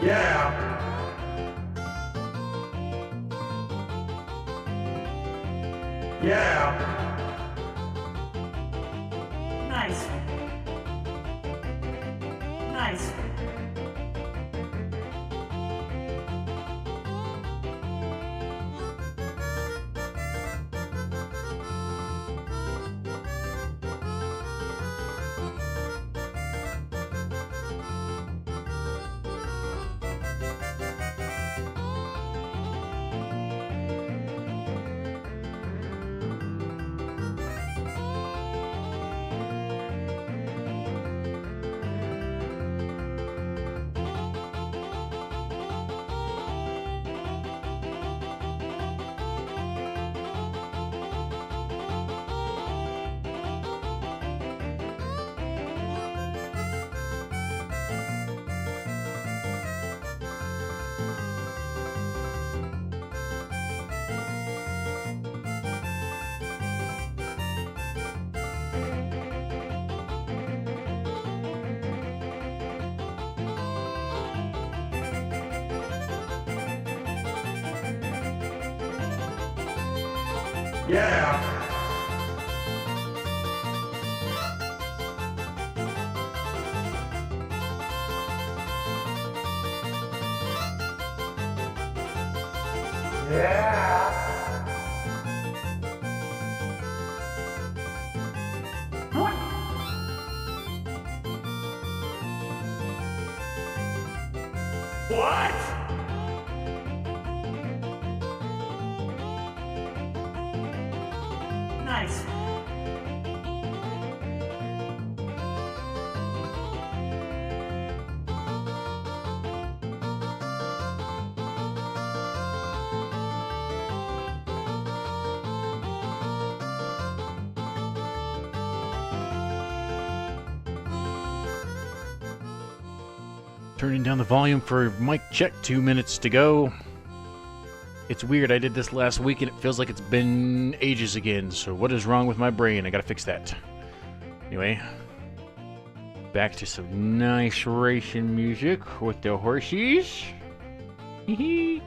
Yeah. Yeah. Nice. Nice. Yeah. What? Nice. Turning down the volume for mic check, 2 minutes to go. It's weird, I did this last week and it feels like it's been ages again, so what is wrong with my brain? I gotta fix that. Anyway, back to some nice racing music with the horses. Hee.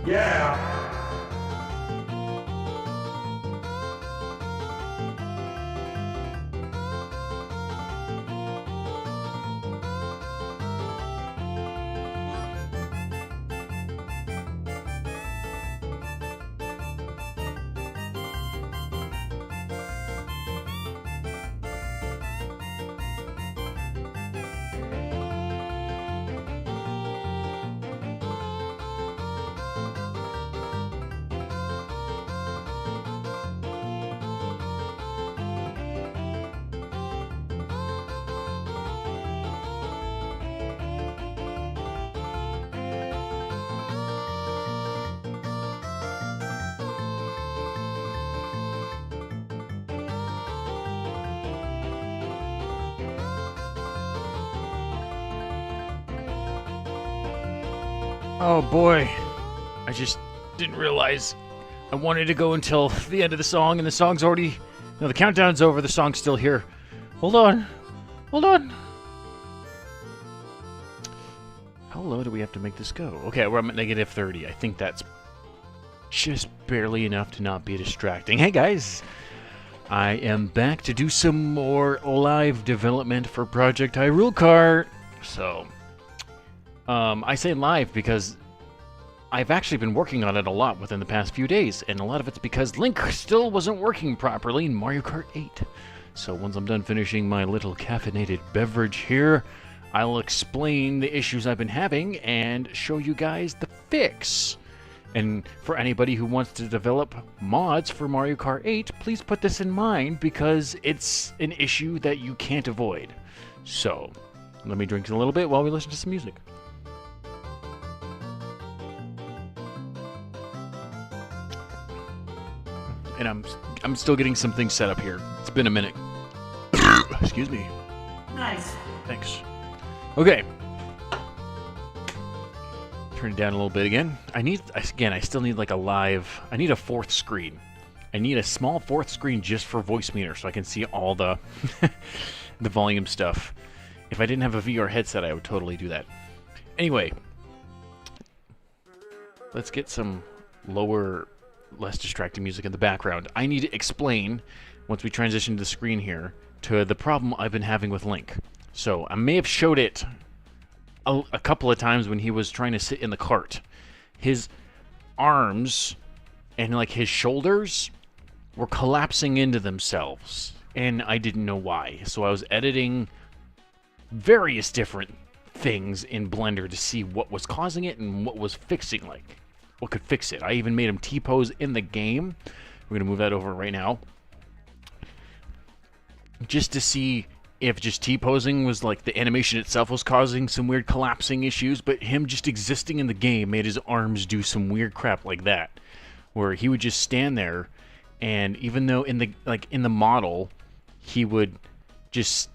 Yeah. Oh boy, I just didn't realize I wanted to go until the end of the song, and the song's already... No, the countdown's over, the song's still here. Hold on. Hold on. How low do we have to make this go? Okay, we're at negative 30. I think that's just barely enough to not be distracting. Hey guys, I am back to do some more live development for Project Hyrule Kart. So, I say live because I've actually been working on it a lot within the past few days, and a lot of it's because Link still wasn't working properly in Mario Kart 8. So once I'm done finishing my little caffeinated beverage here, I'll explain the issues I've been having and show you guys the fix. And for anybody who wants to develop mods for Mario Kart 8, please put this in mind because it's an issue that you can't avoid. So, let me drink a little bit while we listen to some music. And I'm still getting some things set up here. It's been a minute. Excuse me. Nice. Thanks. Okay. Turn it down a little bit again. I still need like I need a fourth screen. I need a small fourth screen just for voice meter so I can see all the the volume stuff. If I didn't have a VR headset, I would totally do that. Anyway, let's get some lower, less distracting music in the background. I need to explain, once we transition to the screen here, to the problem I've been having with Link. So, I may have showed it a couple of times when he was trying to sit in the cart. His arms and like his shoulders were collapsing into themselves, and I didn't know why. So I was editing various different things in Blender to see what was causing it and what was fixing, like what could fix it. I even made him T-pose in the game. We're gonna move that over right now, just to see if just T-posing was like the animation itself was causing some weird collapsing issues, but him just existing in the game made his arms do some weird crap like that, where he would just stand there, and even though in the model he would just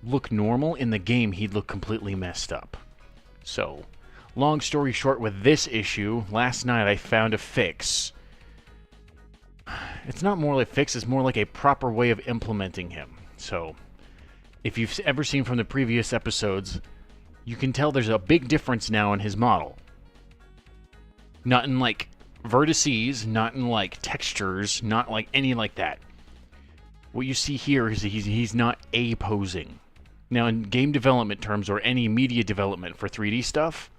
look normal, in the game he'd look completely messed up. So, long story short with this issue, last night I found a fix. It's not more like a fix, it's more like a proper way of implementing him. So, if you've ever seen from the previous episodes, you can tell there's a big difference now in his model. Not in like vertices, not in like textures, not like any like that. What you see here is he's not A-posing. Now in game development terms, or any media development for 3D stuff,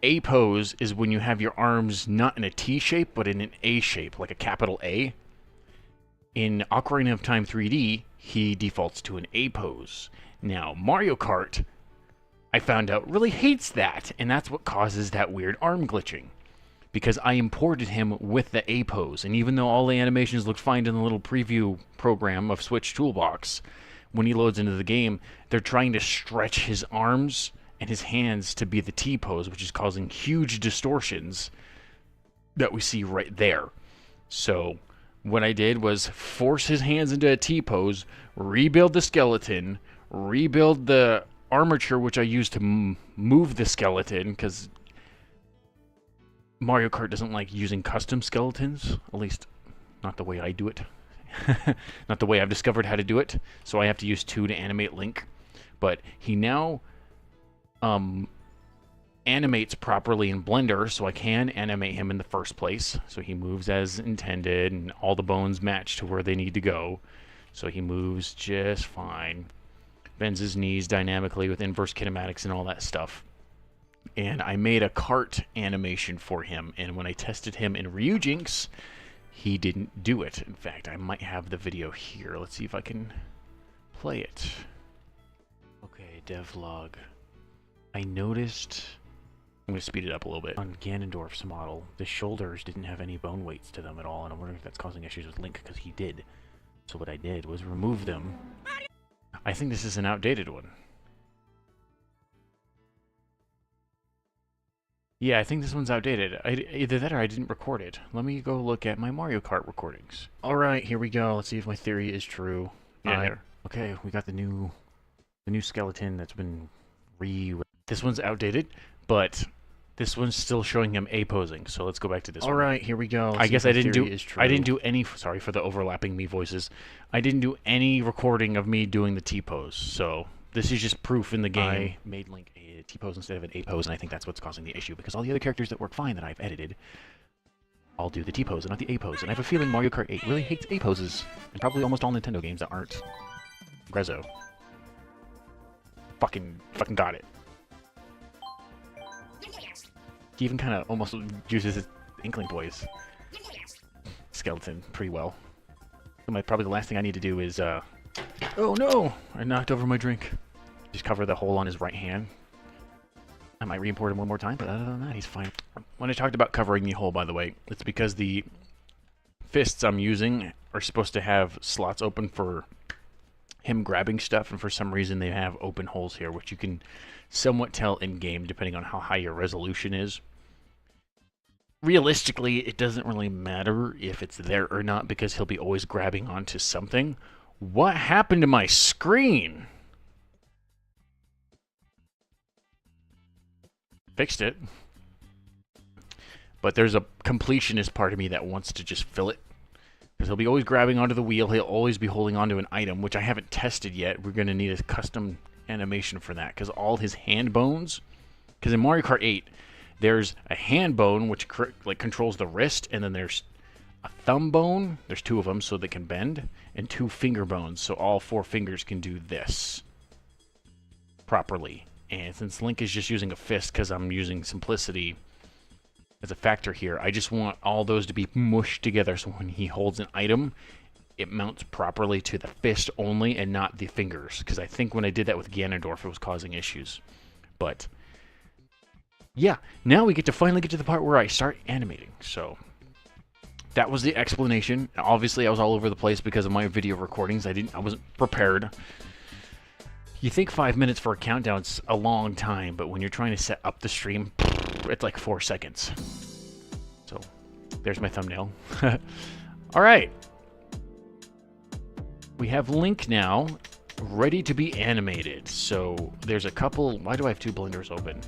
A-pose is when you have your arms not in a T shape, but in an A shape, like a capital A. In Ocarina of Time 3D, he defaults to an A pose. Now, Mario Kart, I found out, really hates that, and that's what causes that weird arm glitching. Because I imported him with the A pose, and even though all the animations look fine in the little preview program of Switch Toolbox, when he loads into the game, they're trying to stretch his arms and his hands to be the T pose, which is causing huge distortions that we see right there. So what I did was force his hands into a T-pose, rebuild the skeleton, rebuild the armature, which I used to move the skeleton, because Mario Kart doesn't like using custom skeletons, at least not the way I do it. Not the way I've discovered how to do it, so I have to use 2 to animate Link. But he now animates properly in Blender, so I can animate him in the first place. So he moves as intended, and all the bones match to where they need to go. So he moves just fine. Bends his knees dynamically with inverse kinematics and all that stuff. And I made a cart animation for him, and when I tested him in Ryujinx, he didn't do it. In fact, I might have the video here. Let's see if I can play it. Okay, devlog. I noticed... I'm going to speed it up a little bit. On Ganondorf's model, the shoulders didn't have any bone weights to them at all, and I'm wondering if that's causing issues with Link, because he did. So what I did was remove them. I think this is an outdated one. Yeah, I think this one's outdated. Either that or I didn't record it. Let me go look at my Mario Kart recordings. Alright, here we go. Let's see if my theory is true. Yeah. Okay, we got the new skeleton that's been This one's outdated, but this one's still showing him A-posing, so let's go back to this one. Alright, here we go. I guess I didn't do any, sorry for the overlapping me voices. I didn't do any recording of me doing the T-pose, so this is just proof in the game. I made Link a T-pose instead of an A-pose, and I think that's what's causing the issue, because all the other characters that work fine that I've edited, I'll do the T-pose and not the A-pose, and I have a feeling Mario Kart 8 really hates A-poses, and probably almost all Nintendo games that aren't Grezzo. Fucking got it. He even kind of almost uses his Inkling Boys skeleton pretty well. So probably the last thing I need to do is, oh no! I knocked over my drink. Just cover the hole on his right hand. I might re-import him one more time, but other than that, he's fine. when I talked about covering the hole, by the way, it's because the fists I'm using are supposed to have slots open for him grabbing stuff, and for some reason they have open holes here, which you can somewhat tell in-game depending on how high your resolution is. Realistically, it doesn't really matter if it's there or not because he'll be always grabbing onto something. What happened to my screen? Fixed it. But there's a completionist part of me that wants to just fill it. Because he'll be always grabbing onto the wheel. He'll always be holding onto an item, which I haven't tested yet. We're going to need a custom animation for that. Because all his hand bones... Because in Mario Kart 8, there's a hand bone, which like controls the wrist. And then there's a thumb bone. There's 2 of them, so they can bend. And 2 finger bones, so all 4 fingers can do this properly. And since Link is just using a fist, because I'm using simplicity as a factor here, I just want all those to be mushed together so when he holds an item, it mounts properly to the fist only and not the fingers. Because I think when I did that with Ganondorf, it was causing issues. But, yeah, now we finally get to the part where I start animating. So, that was the explanation. Obviously, I was all over the place because of my video recordings. I wasn't prepared. You think 5 minutes for a countdown's a long time, but when you're trying to set up the stream, it's like 4 seconds. So, there's my thumbnail. Alright. We have Link now, ready to be animated. So, there's a couple... Why do I have 2 blenders open?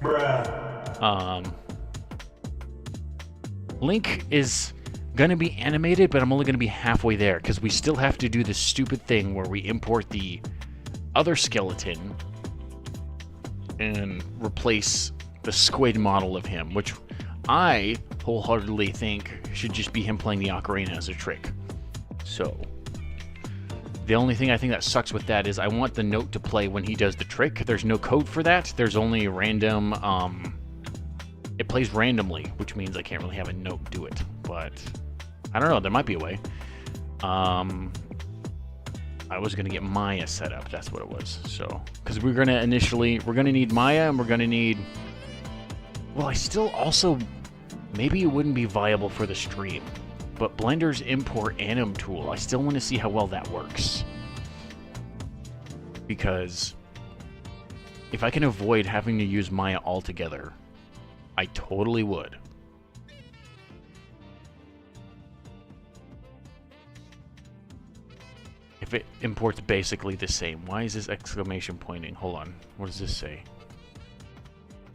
Link is gonna be animated, but I'm only gonna be halfway there, because we still have to do this stupid thing where we import the other skeleton and replace the squid model of him, which I wholeheartedly think should just be him playing the ocarina as a trick. So, the only thing I think that sucks with that is I want the note to play when he does the trick. There's no code for that. There's only random, it plays randomly, which means I can't really have a note do it. But, I don't know, there might be a way. I was going to get Maya set up, that's what it was. So, because we're going to need Maya, and we're going to need... Well, I still also... Maybe it wouldn't be viable for the stream. But Blender's import anim tool, I still want to see how well that works. Because if I can avoid having to use Maya altogether, I totally would. If it imports basically the same. Why is this exclamation pointing? Hold on. What does this say?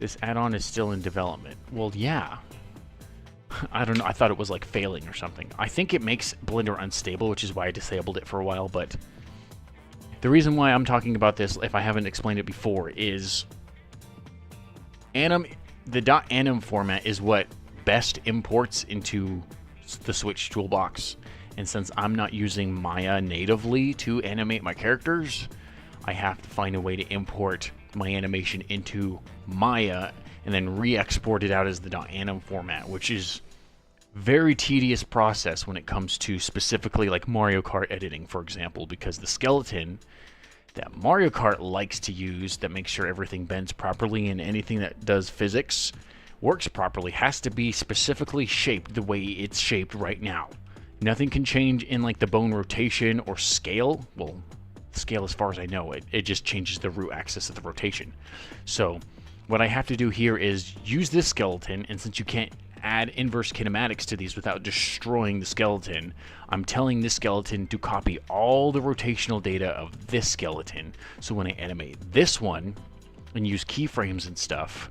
This add-on is still in development. Well, yeah. I don't know. I thought it was like failing or something. I think it makes Blender unstable, which is why I disabled it for a while. But the reason why I'm talking about this, if I haven't explained it before, is the .anim format is what best imports into the Switch toolbox. And since I'm not using Maya natively to animate my characters, I have to find a way to import my animation into Maya and then re-export it out as the .anim format, which is very tedious process when it comes to specifically like Mario Kart editing, for example, because the skeleton that Mario Kart likes to use that makes sure everything bends properly and anything that does physics works properly has to be specifically shaped the way it's shaped right now. Nothing can change in like the bone rotation or scale. Well, scale as far as I know, it just changes the root axis of the rotation. So what I have to do here is use this skeleton, and since you can't add inverse kinematics to these without destroying the skeleton, I'm telling this skeleton to copy all the rotational data of this skeleton, so when I animate this one and use keyframes and stuff,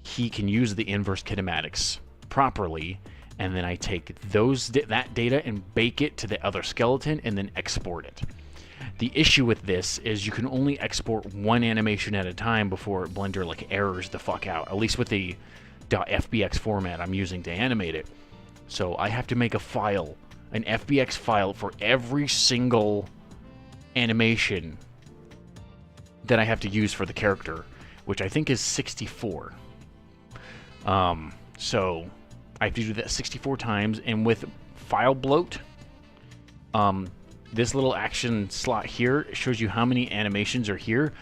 he can use the inverse kinematics properly, and then I take that data and bake it to the other skeleton and then export it. The issue with this is you can only export one animation at a time before Blender like errors the fuck out, at least with the .fbx format I'm using to animate it. So I have to make a file, an FBX file for every single animation that I have to use for the character, which I think is 64. So I have to do that 64 times, and with file bloat, this little action slot here shows you how many animations are here.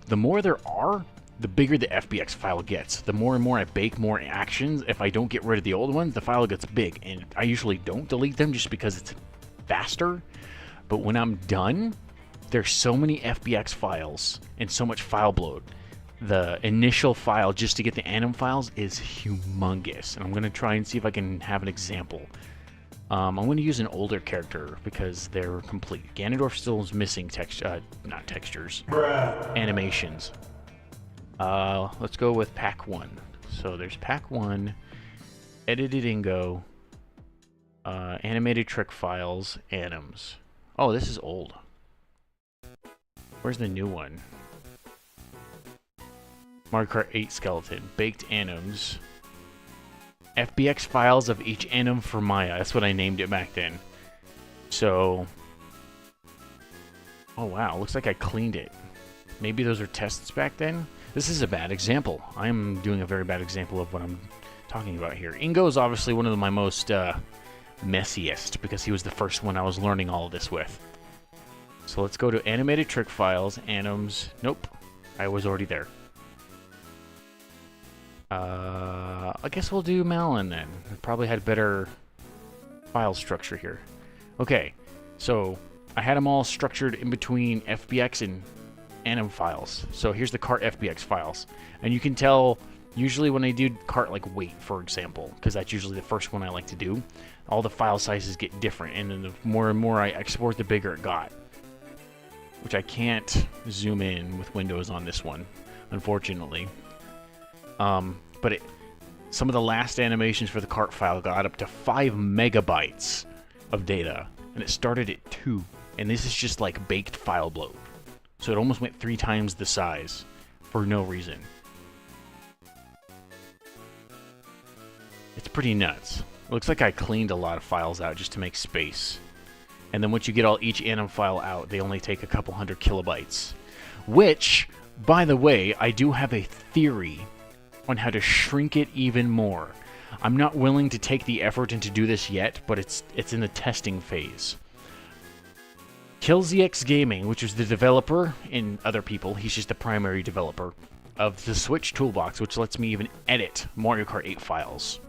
The more there are, the bigger the FBX file gets. The more and more I bake more actions, if I don't get rid of the old ones, the file gets big. And I usually don't delete them just because it's faster. But when I'm done, there's so many FBX files and so much file bloat. The initial file just to get the anim files is humongous. And I'm going to try and see if I can have an example. I'm going to use an older character because they're complete. Ganondorf still is missing not textures, animations. Let's go with pack 1. So there's pack 1, edited Ingo, animated trick files, anims. Oh, this is old. Where's the new one? Mario Kart 8 skeleton, baked anims. FBX files of each anim for Maya. That's what I named it back then. So, oh wow, looks like I cleaned it. Maybe those are tests back then? This is a bad example. I'm doing a very bad example of what I'm talking about here. Ingo is obviously one of my most messiest because he was the first one I was learning all of this with. So let's go to animated trick files, anims. Nope, I was already there. I guess we'll do Malin then. It probably had better file structure here. Okay, so I had them all structured in between FBX and anim files. So here's the cart FBX files. And you can tell, usually when I do cart like weight, for example, because that's usually the first one I like to do, all the file sizes get different. And then the more and more I export, the bigger it got. Which I can't zoom in with Windows on this one, unfortunately. But some of the last animations for the cart file got up to 5 megabytes of data, and it started at 2. And this is just like baked file bloat. So it almost went 3 times the size for no reason. It's pretty nuts. It looks like I cleaned a lot of files out just to make space. And then once you get each anim file out, they only take a couple hundred kilobytes. Which, by the way, I do have a theory on how to shrink it even more. I'm not willing to take the effort and to do this yet, but it's in the testing phase. KillZX Gaming, which is the developer, and other people, he's just the primary developer, of the Switch Toolbox, which lets me even edit Mario Kart 8 files,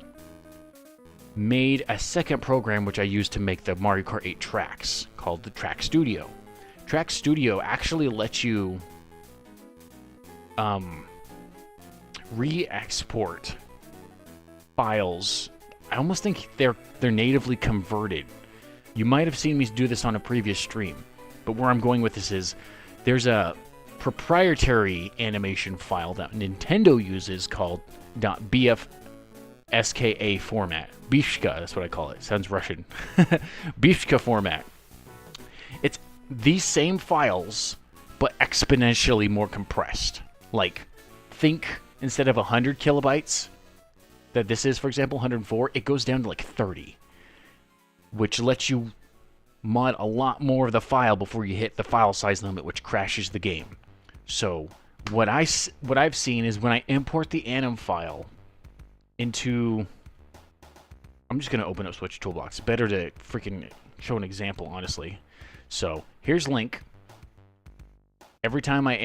made a second program which I use to make the Mario Kart 8 tracks, called the Track Studio. Track Studio actually lets you re-export files. I almost think they're natively converted. You might have seen me do this on a previous stream, but where I'm going with this is there's a proprietary animation file that Nintendo uses called .bfska format. Bifshka, that's what I call it. Sounds Russian. Bifshka format. It's these same files, but exponentially more compressed. Like, think instead of 100 kilobytes that this is, for example, 104, it goes down to like 30, which lets you mod a lot more of the file before you hit the file size limit, which crashes the game. So what I've seen is when I import the anim file into, I'm just gonna open up Switch Toolbox. Better to freaking show an example, honestly. So here's Link. Every time I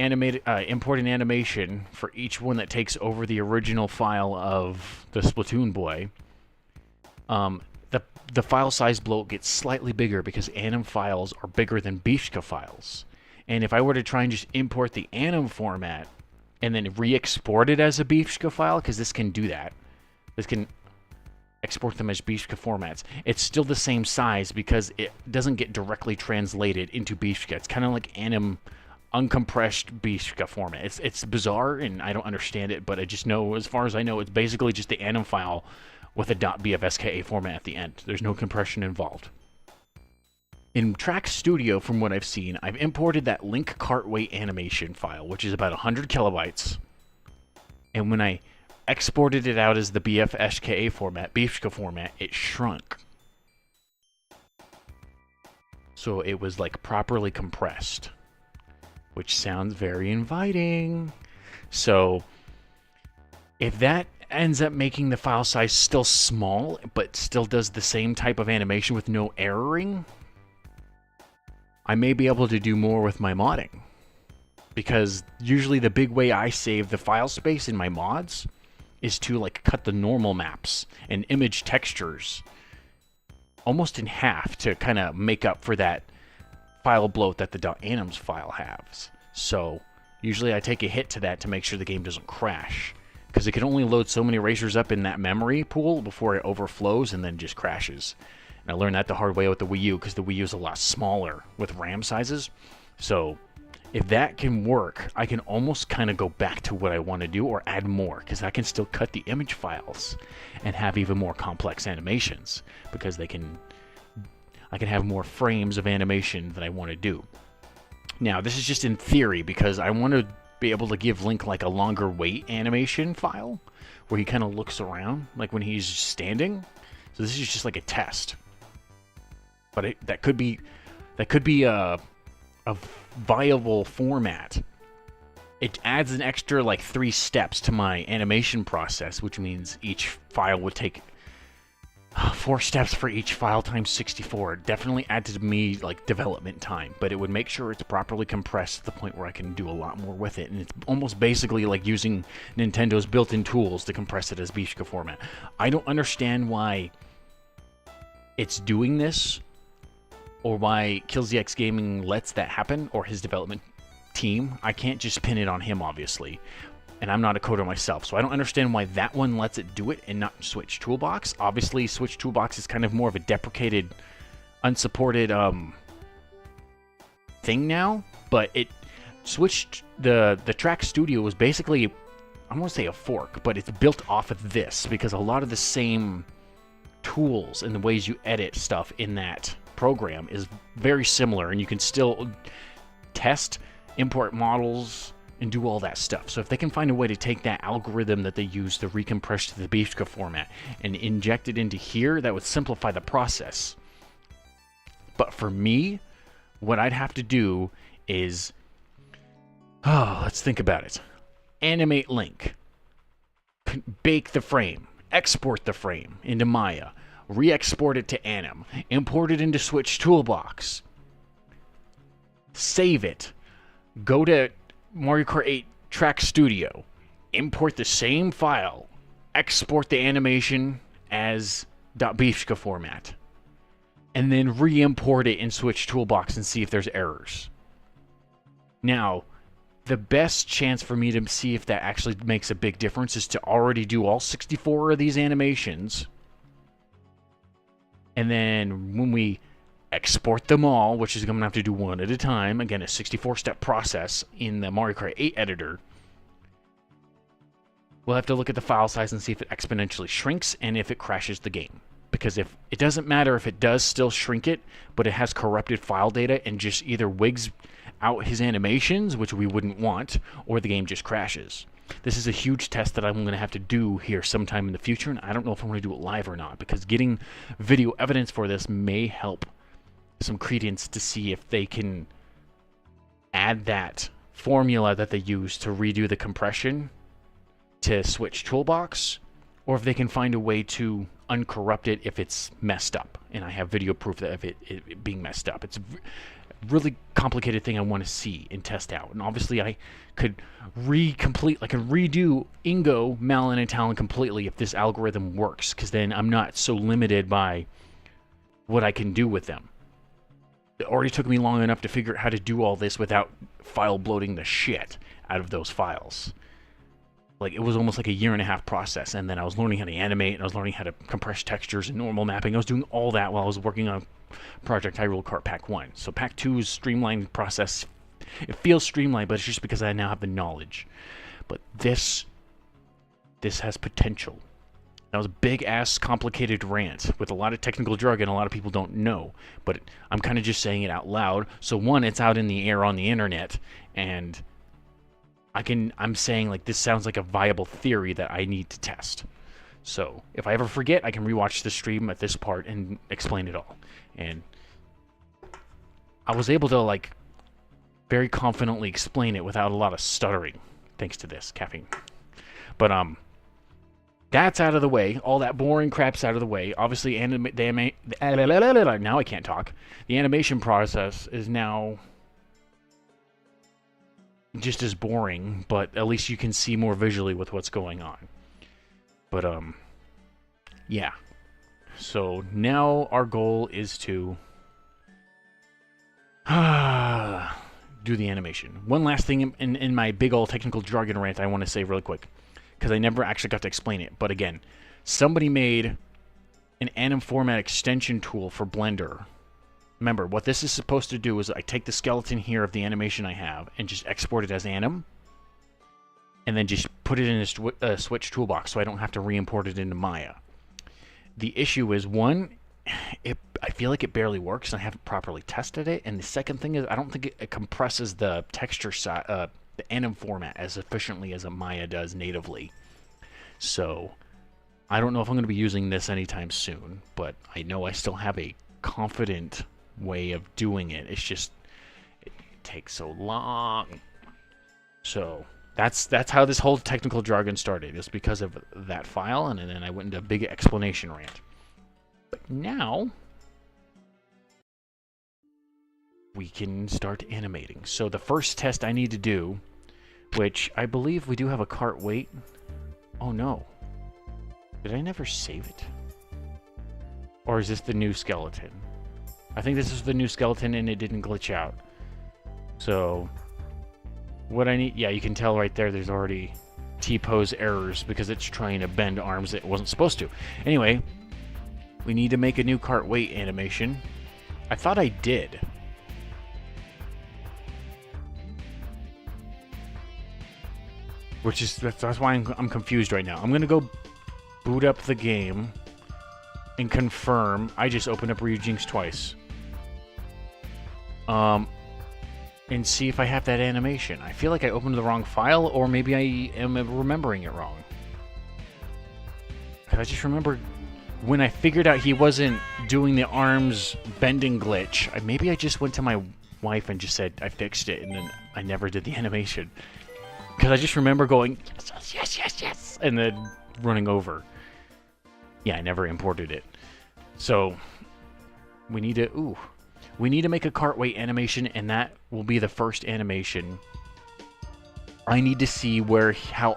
import an animation for each one that takes over the original file of the Splatoon boy, the file size bloat gets slightly bigger because anim files are bigger than Bifshka files. And if I were to try and just import the anim format and then re-export it as a Bifshka file, because this can do that, this can export them as Bifshka formats, it's still the same size because it doesn't get directly translated into Bifshka. It's kind of like anim uncompressed Bifshka format. It's bizarre and I don't understand it, but I just know, as far as I know, it's basically just the anim file with a .bfska format at the end. There's no compression involved. In Track Studio, from what I've seen, I've imported that Link Cartway animation file, which is about 100 kilobytes. And when I exported it out as the BFSKA format, Bifshka format, it shrunk. So it was like properly compressed, which sounds very inviting. So if that ends up making the file size still small, but still does the same type of animation with no erroring, I may be able to do more with my modding. because usually the big way I save the file space in my mods is to like cut the normal maps and image textures almost in half to kind of make up for that file bloat that the .anims file has. So usually I take a hit to that to make sure the game doesn't crash, because it can only load so many erasers up in that memory pool before it overflows and then just crashes. And I learned that the hard way with the Wii U, because the Wii U is a lot smaller with RAM sizes. So if that can work, I can almost kind of go back to what I want to do or add more, because I can still cut the image files and have even more complex animations, because I can have more frames of animation that I want to do. Now, this is just in theory, because I want to be able to give Link like a longer wait animation file where he kind of looks around like when he's standing. So this is just like a test. But that could be a viable format. It adds an extra like 3 steps to my animation process, which means each file would take 4 steps for each file times 64. Definitely adds to me like development time, but it would make sure it's properly compressed to the point where I can do a lot more with it. And it's almost basically like using Nintendo's built-in tools to compress it as Bishka format. I don't understand why it's doing this, or why KillZX Gaming lets that happen, or his development team. I can't just pin it on him, obviously. And I'm not a coder myself, so I don't understand why that one lets it do it and not Switch Toolbox. Obviously, Switch Toolbox is kind of more of a deprecated, unsupported thing now, but it switched the Track Studio was basically, I don't want to say a fork, but it's built off of this, because a lot of the same tools and the ways you edit stuff in that program is very similar, and you can still test, import models, and do all that stuff. So if they can find a way to take that algorithm that they use to recompress to the Bishka format and inject it into here, that would simplify the process. But for me, what I'd have to do is, let's think about it. Animate Link, bake the frame, export the frame into Maya, re-export it to Anim, import it into Switch Toolbox, save it, go to Mario Kart 8 Track Studio, import the same file, export the animation as .bishka format, and then re-import it in Switch Toolbox and see if there's errors. Now, the best chance for me to see if that actually makes a big difference is to already do all 64 of these animations, and then when we export them all, which is going to have to do one at a time, again, a 64-step process in the Mario Kart 8 editor, we'll have to look at the file size and see if it exponentially shrinks and if it crashes the game. Because if it doesn't matter if it does still shrink it, but it has corrupted file data and just either wigs out his animations, which we wouldn't want, or the game just crashes. This is a huge test that I'm going to have to do here sometime in the future, and I don't know if I'm going to do it live or not, because getting video evidence for this may help some credence to see if they can add that formula that they use to redo the compression to Switch Toolbox, or if they can find a way to uncorrupt it if it's messed up. And I have video proof of it being messed up. It's a really complicated thing I want to see and test out. And obviously I could redo Ingo, Malin, and Talon completely if this algorithm works, because then I'm not so limited by what I can do with them. It already took me long enough to figure out how to do all this without file bloating the shit out of those files. Like, it was almost like a 1.5-year process, and then I was learning how to animate, and I was learning how to compress textures and normal mapping. I was doing all that while I was working on Project Hyrule Kart Pack 1. So Pack 2's streamlined process, it feels streamlined, but it's just because I now have the knowledge. But this has potential. That was a big-ass, complicated rant with a lot of technical jargon a lot of people don't know. But I'm kind of just saying it out loud. So one, it's out in the air on the internet, and I'm saying, like, this sounds like a viable theory that I need to test. So if I ever forget, I can rewatch the stream at this part and explain it all. And I was able to, like, very confidently explain it without a lot of stuttering, thanks to this caffeine. But that's out of the way. All that boring crap's out of the way. Obviously, now I can't talk. The animation process is now just as boring, but at least you can see more visually with what's going on. But, yeah. So now our goal is to do the animation. One last thing in my big old technical jargon rant I want to say really quick, because I never actually got to explain it. But again, somebody made an anim format extension tool for Blender. Remember, what this is supposed to do is I take the skeleton here of the animation I have and just export it as anim, and then just put it in a Switch toolbox so I don't have to re-import it into Maya. The issue is, one, I feel like it barely works, and I haven't properly tested it. And the second thing is, I don't think it compresses the texture the anim format as efficiently as a Maya does natively. So I don't know if I'm going to be using this anytime soon, but I know I still have a confident way of doing it. It's just it takes so long. So that's how this whole technical jargon started. It's because of that file, and then I went into a big explanation rant. But now we can start animating. So the first test I need to do, which I believe we do have a cart weight. Oh no. Did I never save it? Or is this the new skeleton? I think this is the new skeleton and it didn't glitch out. So what I need, yeah, you can tell right there there's already T-pose errors because it's trying to bend arms that it wasn't supposed to. Anyway, we need to make a new cart weight animation. I thought I did. Which is, that's why I'm confused right now. I'm gonna go boot up the game and confirm. I just opened up Ryujinx twice. And see if I have that animation. I feel like I opened the wrong file, or maybe I am remembering it wrong. I just remember when I figured out he wasn't doing the arms bending glitch, maybe I just went to my wife and just said I fixed it, and then I never did the animation. Because I just remember going, yes, yes, yes, yes, and then running over. Yeah, I never imported it. So, we need to make a cart weight animation, and that will be the first animation. I need to see how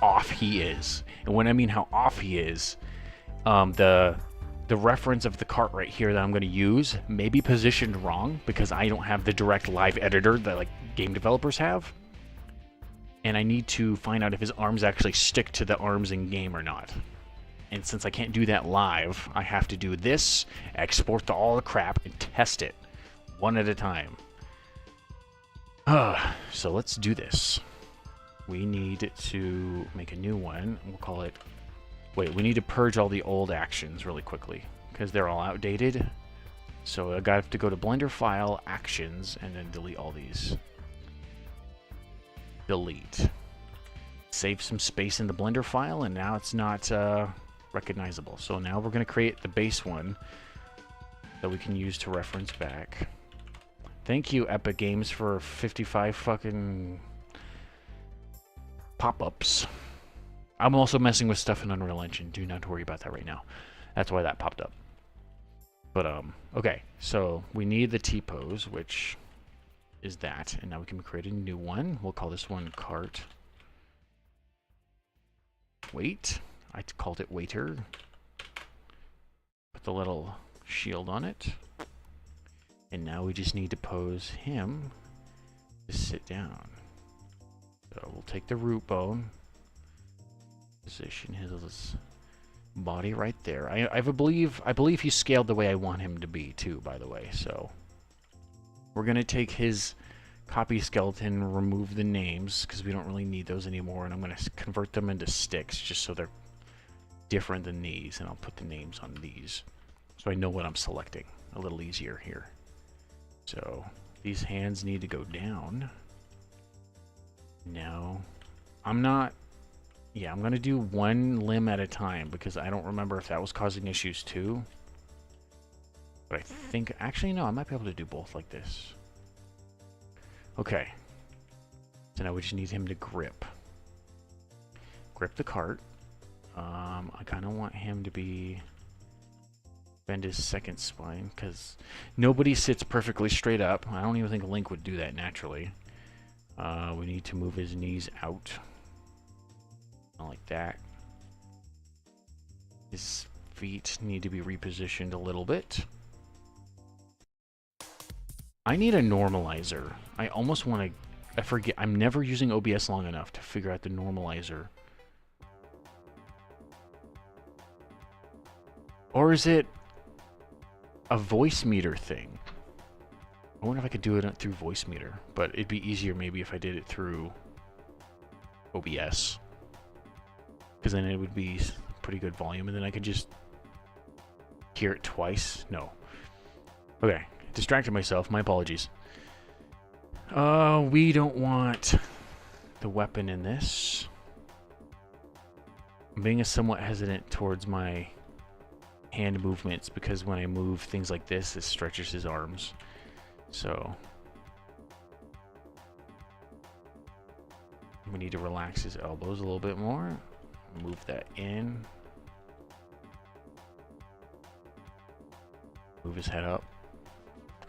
off he is. And when I mean how off he is, the reference of the cart right here that I'm going to use may be positioned wrong because I don't have the direct live editor that like game developers have. And I need to find out if his arms actually stick to the arms in game or not. And since I can't do that live, I have to do this, export all the crap, and test it one at a time. So let's do this. We need to make a new one. We'll call it... Wait, we need to purge all the old actions really quickly because they're all outdated. So I have to go to Blender File, Actions, and then delete all these. Delete. Save some space in the Blender file, and now it's not recognizable. So now we're going to create the base one that we can use to reference back. Thank you, Epic Games, for 55 fucking pop-ups. I'm also messing with stuff in Unreal Engine. Do not worry about that right now. That's why that popped up. But, okay. So, we need the T-pose, which is that. And now we can create a new one. We'll call this one cart. Wait. I called it waiter. Put the little shield on it. And now we just need to pose him to sit down. So we'll take the root bone, position his body right there. I believe he's scaled the way I want him to be too, by the way. So we're gonna take his copy skeleton, remove the names because we don't really need those anymore, and I'm gonna convert them into sticks just so they're different than these, and I'll put the names on these so I know what I'm selecting a little easier here. So these hands need to go down. Now I'm gonna do one limb at a time because I don't remember if that was causing issues too. But I think, actually no, I might be able to do both like this. Okay. So now we just need him to grip the cart. I kind of want him to bend his second spine because nobody sits perfectly straight up. I don't even think Link would do that naturally. We need to move his knees out. Not like that. His feet need to be repositioned a little bit. I need a normalizer. I almost want to... I forget. I'm never using OBS long enough to figure out the normalizer. Or is it a voice meter thing? I wonder if I could do it through voice meter, but it'd be easier maybe if I did it through OBS. Because then it would be pretty good volume, and then I could just hear it twice. No. Okay. Distracted myself. My apologies. We don't want the weapon in this. I'm being somewhat hesitant towards my hand movements because when I move things like this, it stretches his arms. So we need to relax his elbows a little bit more. Move that in. Move his head up.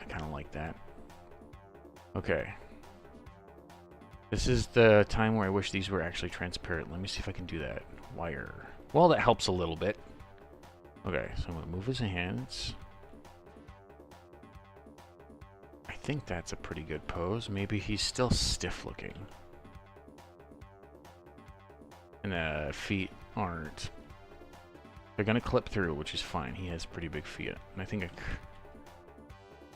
I kind of like that. Okay. This is the time where I wish these were actually transparent. Let me see if I can do that. Wire. Well, that helps a little bit. Okay, so I'm going to move his hands. I think that's a pretty good pose. Maybe he's still stiff looking. And the feet aren't. They're going to clip through, which is fine. He has pretty big feet. And I think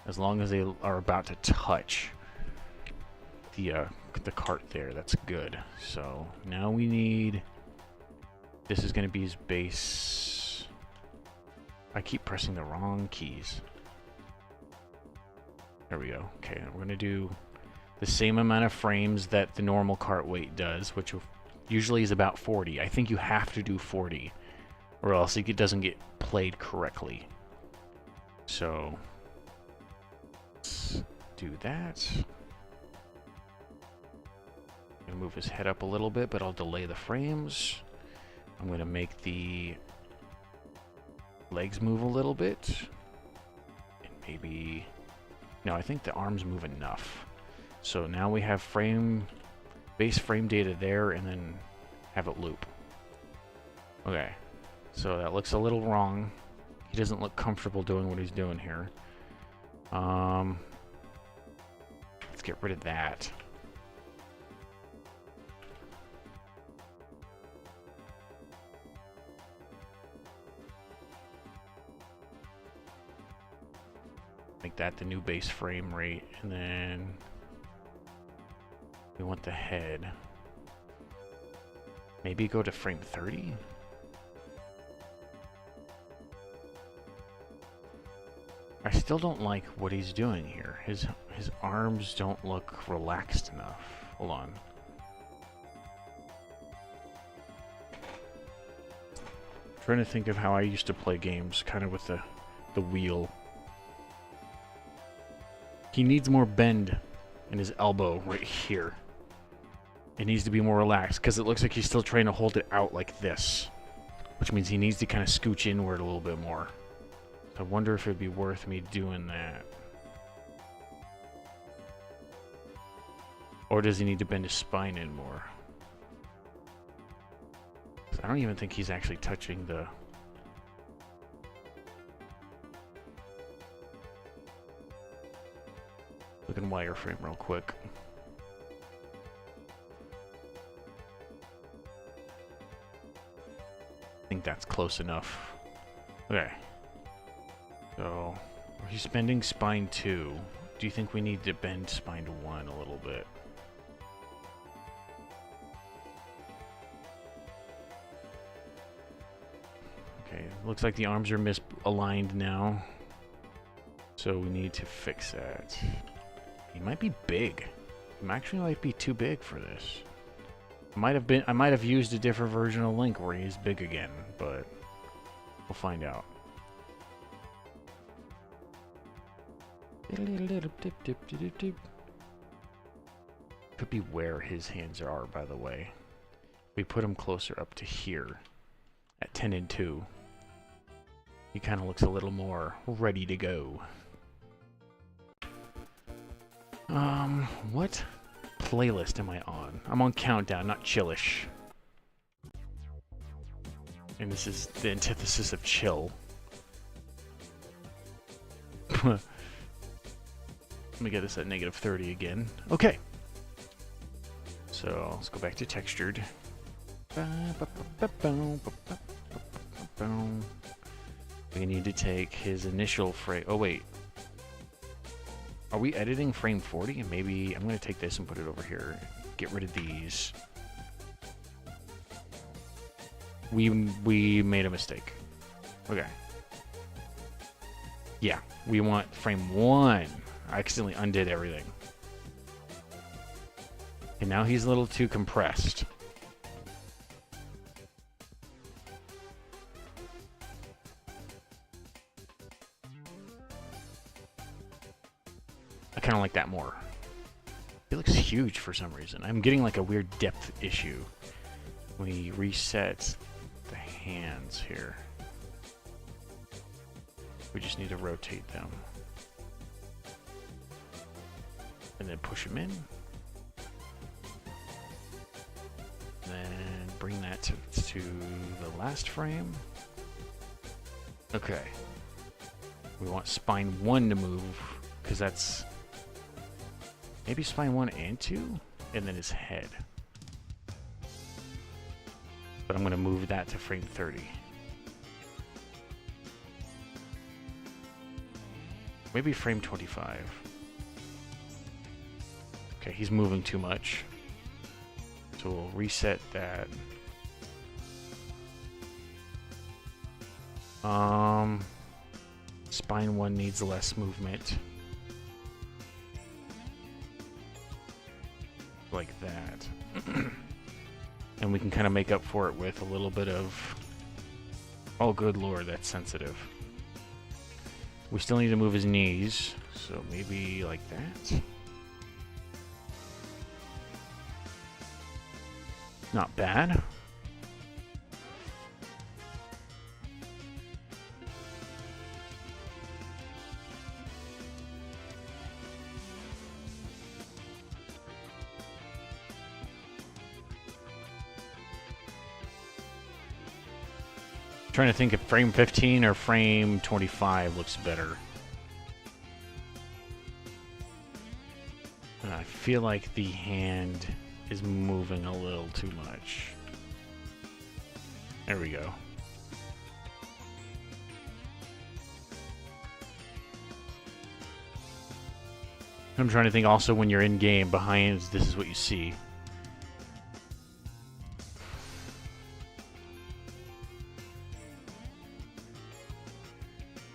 as long as they are about to touch the cart there, that's good. So now we need... This is going to be his base. I keep pressing the wrong keys. There we go. Okay, we're going to do the same amount of frames that the normal cart weight does, which usually is about 40. I think you have to do 40, or else it doesn't get played correctly. So let's do that. I'm going to move his head up a little bit, but I'll delay the frames. I'm going to make the legs move a little bit. And maybe... No, I think the arms move enough. So now we have base frame data there, and then have it loop. Okay. So that looks a little wrong. He doesn't look comfortable doing what he's doing here. Let's get rid of that. Make that the new base frame rate, and then we want the head. Maybe go to frame 30? I still don't like what he's doing here. His arms don't look relaxed enough. Hold on. Trying to think of how I used to play games, kind of with the wheel. He needs more bend in his elbow right here. It needs to be more relaxed because it looks like he's still trying to hold it out like this, which means he needs to kind of scooch inward a little bit more. I wonder if it'd be worth me doing that. Or does he need to bend his spine in more? 'Cause I don't even think he's actually touching the... Look in wireframe real quick. I think that's close enough. Okay. So, he's bending spine 2. Do you think we need to bend spine 1 a little bit? Okay, looks like the arms are misaligned now. So we need to fix that. He might be big. He actually might be too big for this. I might have used a different version of Link where he's big again, but we'll find out. Could be where his hands are, by the way. We put him closer up to here at 10 and 2. He kind of looks a little more ready to go. What playlist am I on? I'm on Countdown, not Chillish. And this is the antithesis of chill. Let me get this at -30 again. Okay. So let's go back to textured. We need to take his initial frame. Oh, wait. Are we editing frame 40? Maybe I'm going to take this and put it over here. Get rid of these. We made a mistake. Okay. Yeah, we want frame 1. I accidentally undid everything. And now he's a little too compressed. I kind of like that more. It looks huge for some reason. I'm getting like a weird depth issue. We reset the hands here. We just need to rotate them. And then push them in. And then bring that to the last frame. Okay. We want spine 1 to move, because that's maybe spine 1 and 2, and then his head. But I'm going to move that to frame 30. Maybe frame 25. Okay, he's moving too much. So we'll reset that. Spine 1 needs less movement. Like that. And we can kind of make up for it with a little bit of... Oh, good lord, that's sensitive. We still need to move his knees, so maybe like that. Not bad. Trying to think if frame 15 or frame 25 looks better. And I feel like the hand is moving a little too much. There we go. I'm trying to think also when you're in game, behind this is what you see.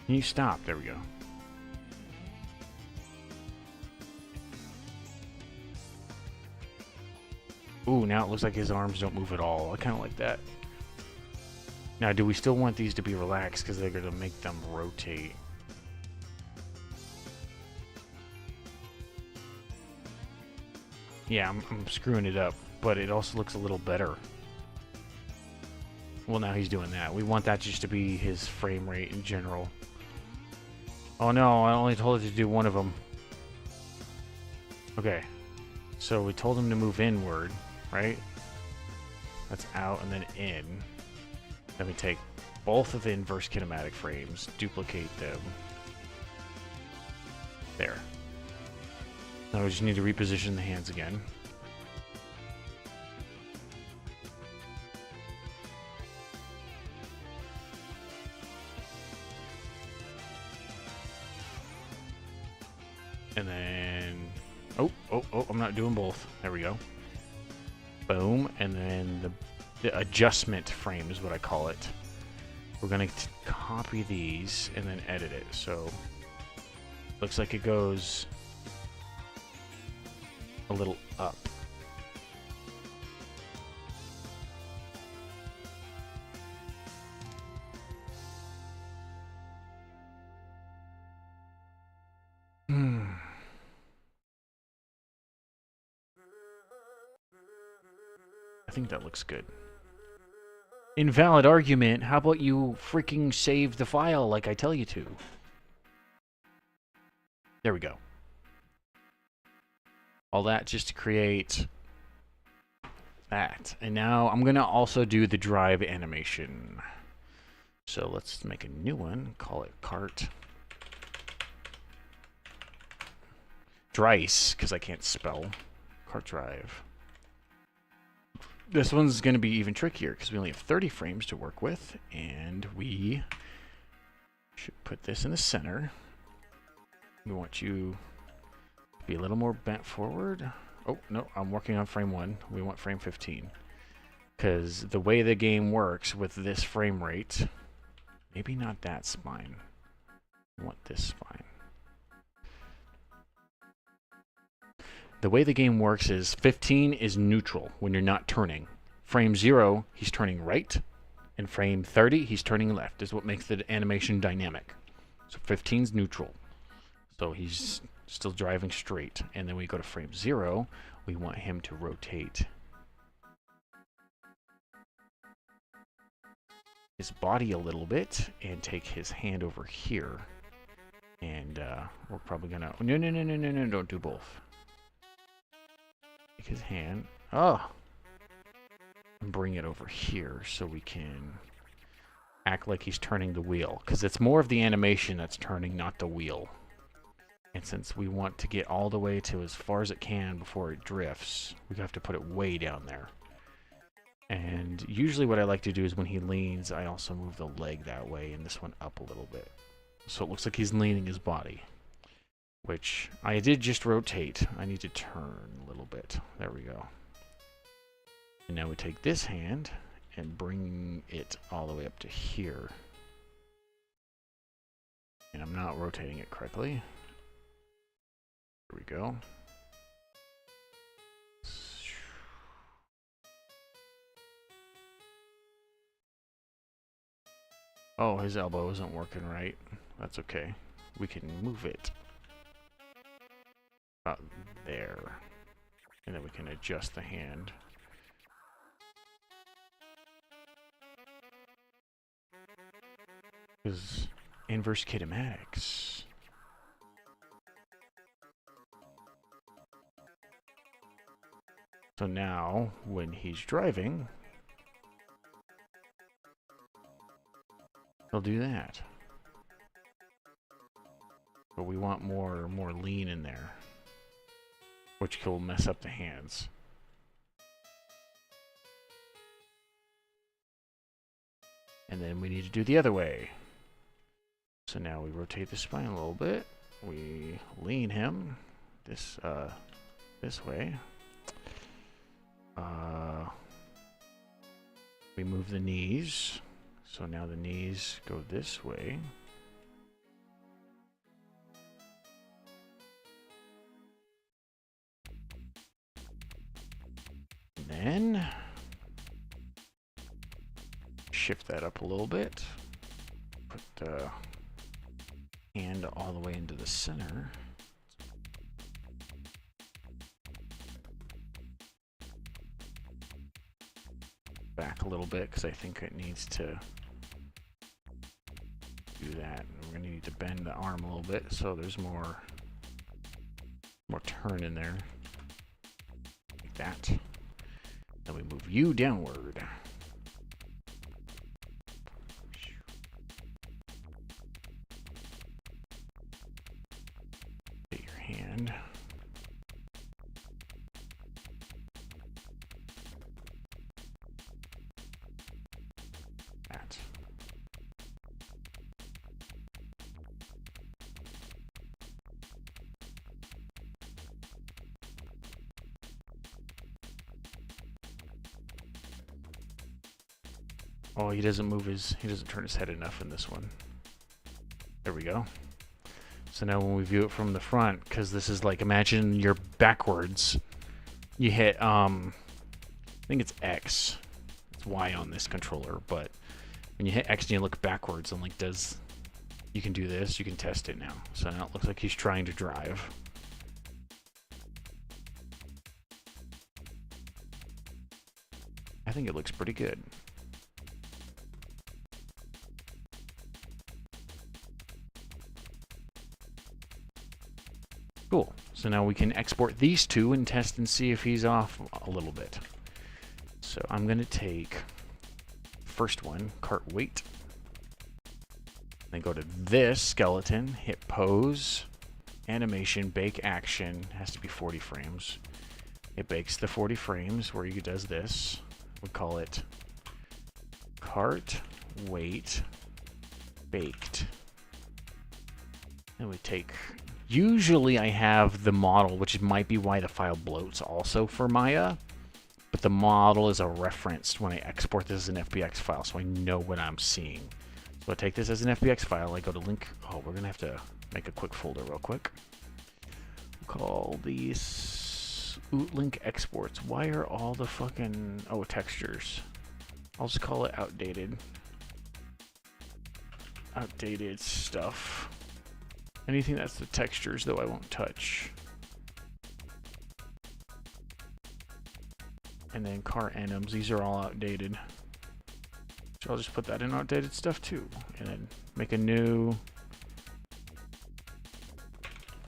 Can you stop? There we go. Ooh, now it looks like his arms don't move at all. I kind of like that. Now, do we still want these to be relaxed because they're going to make them rotate? Yeah, I'm screwing it up, but it also looks a little better. Well, now he's doing that. We want that just to be his frame rate in general. Oh no, I only told it to do one of them. Okay. So we told him to move inward, right? That's out and then in. Then we take both of the inverse kinematic frames, duplicate them. There. Now we just need to reposition the hands again. And then... Oh, I'm not doing both. There we go. Boom. And then the adjustment frame is what I call it. We're going to copy these and then edit it. So, looks like it goes a little up. I think that looks good. Invalid argument. How about you freaking save the file like I tell you to? There we go. All that just to create that. And now I'm going to also do the drive animation. So let's make a new one, call it cart. Drice, because I can't spell. Cart drive. This one's going to be even trickier because we only have 30 frames to work with, and we should put this in the center. We want you to be a little more bent forward. Oh, no, I'm working on frame 1. We want frame 15. Because the way the game works with this frame rate, maybe not that spine. I want this spine. The way the game works is 15 is neutral when you're not turning. Frame 0, he's turning right. And frame 30, he's turning left, is what makes the animation dynamic. So 15 is neutral. So he's still driving straight. And then we go to frame 0, we want him to rotate his body a little bit and take his hand over here. And we're probably gonna... No, don't do both. Take his hand. Oh! And bring it over here so we can act like he's turning the wheel. Because it's more of the animation that's turning, not the wheel. And since we want to get all the way to as far as it can before it drifts, we have to put it way down there. And usually what I like to do is when he leans, I also move the leg that way and this one up a little bit. So it looks like he's leaning his body. Which I did just rotate. I need to turn a little bit. There we go. And now we take this hand and bring it all the way up to here. And I'm not rotating it correctly. There we go. Oh, his elbow isn't working right. That's okay. We can move it about there. And then we can adjust the hand. Because inverse kinematics. So now, when he's driving, he'll do that. But we want more lean in there, which will mess up the hands. And then we need to do the other way. So now we rotate the spine a little bit. We lean him this way. We move the knees. So now the knees go this way. And then shift that up a little bit. Put the hand all the way into the center. Back a little bit because I think it needs to do that. And we're going to need to bend the arm a little bit so there's more turn in there. Like that. Then we move you downward. Get your hand. That. Oh, he doesn't turn his head enough in this one. There we go. So now when we view it from the front, because this is like, imagine you're backwards. You hit, I think it's X. It's Y on this controller, but when you hit X and you look backwards and like you can do this, you can test it now. So now it looks like he's trying to drive. I think it looks pretty good. Cool. So now we can export these two and test and see if he's off a little bit. So I'm going to take first one, cart weight. Then go to this skeleton, hit pose, animation, bake action, has to be 40 frames. It bakes the 40 frames where it does this. We call it cart weight baked. And we take, usually I have the model, which might be why the file bloats also for Maya, but the model is a reference when I export this as an FBX file, so I know what I'm seeing. So I take this as an FBX file, I go to link, oh, we're gonna have to make a quick folder real quick. We'll call these link exports. Why are all the fucking, oh, textures. I'll just call it outdated. Outdated stuff. Anything that's the textures, though, I won't touch. And then car anims, these are all outdated. So I'll just put that in outdated stuff too. And then make a new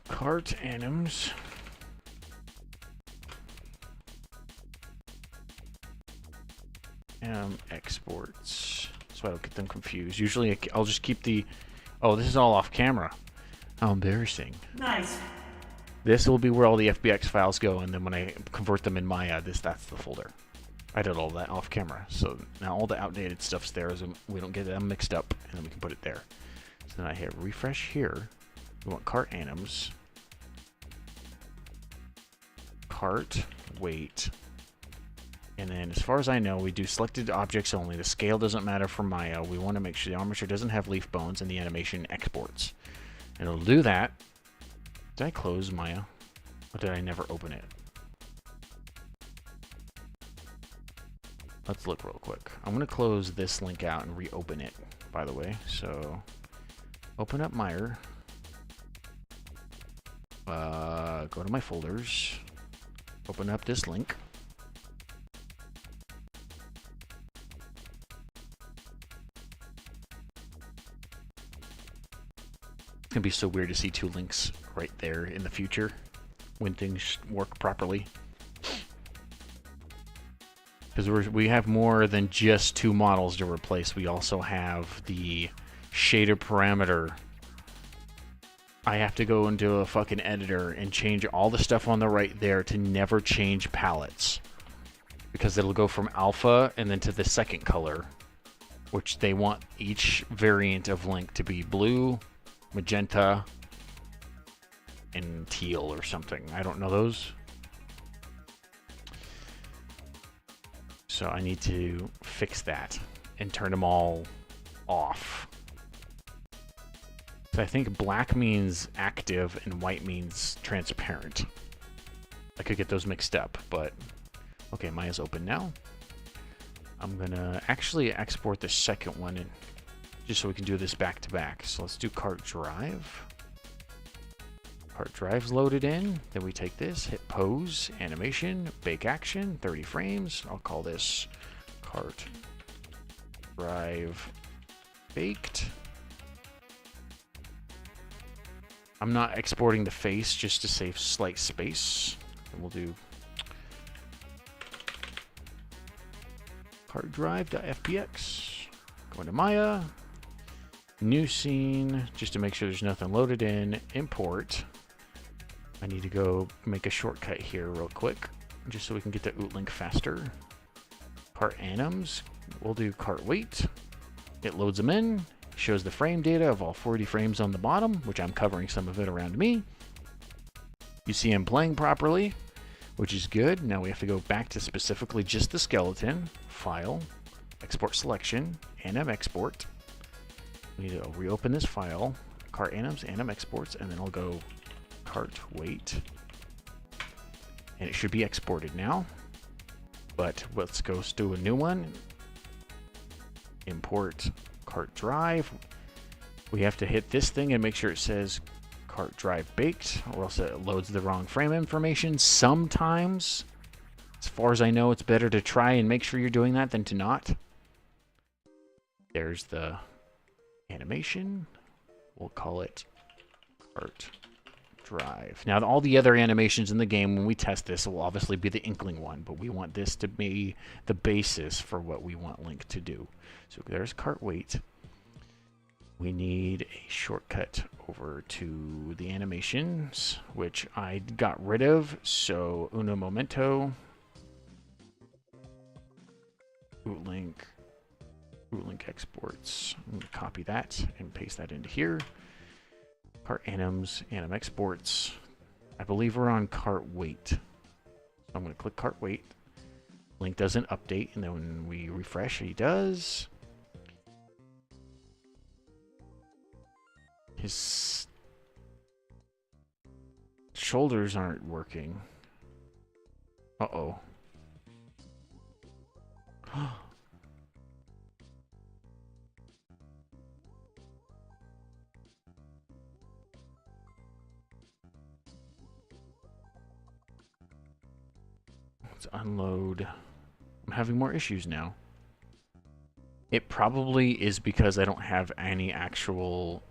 cart anims. Exports. So I don't get them confused. Usually I'll just keep the, oh, this is all off camera. How embarrassing. Nice. This will be where all the FBX files go, and then when I convert them in Maya, that's the folder. I did all that off camera, so now all the outdated stuff's there, so we don't get them mixed up, and then we can put it there. So then I hit refresh here. We want cart anims, cart weight, and then as far as I know, we do selected objects only. The scale doesn't matter for Maya. We want to make sure the armature doesn't have leaf bones, and the animation exports. And it'll do that. Did I close Maya? Or did I never open it? Let's look real quick. I'm going to close this link out and reopen it, by the way. So, open up Maya. Go to my folders. Open up this link. It's going to be so weird to see two links right there in the future when things work properly. Because we have more than just two models to replace. We also have the shader parameter. I have to go into a fucking editor and change all the stuff on the right there to never change palettes. Because it'll go from alpha and then to the second color, which they want each variant of link to be blue, magenta, and teal or something. I don't know those. So I need to fix that and turn them all off. So I think black means active and white means transparent. I could get those mixed up, but okay, Maya's open now. I'm gonna actually export the second one in, just so we can do this back to back. So let's do cart drive. Cart drive's loaded in. Then we take this, hit pose, animation, bake action, 30 frames. I'll call this cart drive baked. I'm not exporting the face just to save slight space. And we'll do cart drive.fbx. Go into Maya. New scene, just to make sure there's nothing loaded in. Import. I need to go make a shortcut here real quick, just so we can get the link faster. Cart anims, we'll do cart weight. It loads them in, shows the frame data of all 40 frames on the bottom, which I'm covering some of it around me. You see him playing properly, which is good. Now we have to go back to specifically just the skeleton. File, export selection, anim export. We need to reopen this file, cart anims, anim exports, and then I'll go cart weight, and it should be exported now. But let's go do a new one. Import cart drive. We have to hit this thing and make sure it says cart drive baked, or else it loads the wrong frame information. Sometimes, as far as I know, it's better to try and make sure you're doing that than to not. There's the animation. We'll call it cart drive. Now, all the other animations in the game, when we test this, will obviously be the Inkling one, but we want this to be the basis for what we want Link to do. So there's cart weight. We need a shortcut over to the animations, which I got rid of, so uno momento. Link exports. I'm going to copy that and paste that into here. Cart anims, anim exports. I believe we're on cart weight. So I'm going to click cart weight. Link doesn't update, and then when we refresh, he does. His shoulders aren't working. Uh-oh. Let's unload. I'm having more issues now. It probably is because I don't have any actual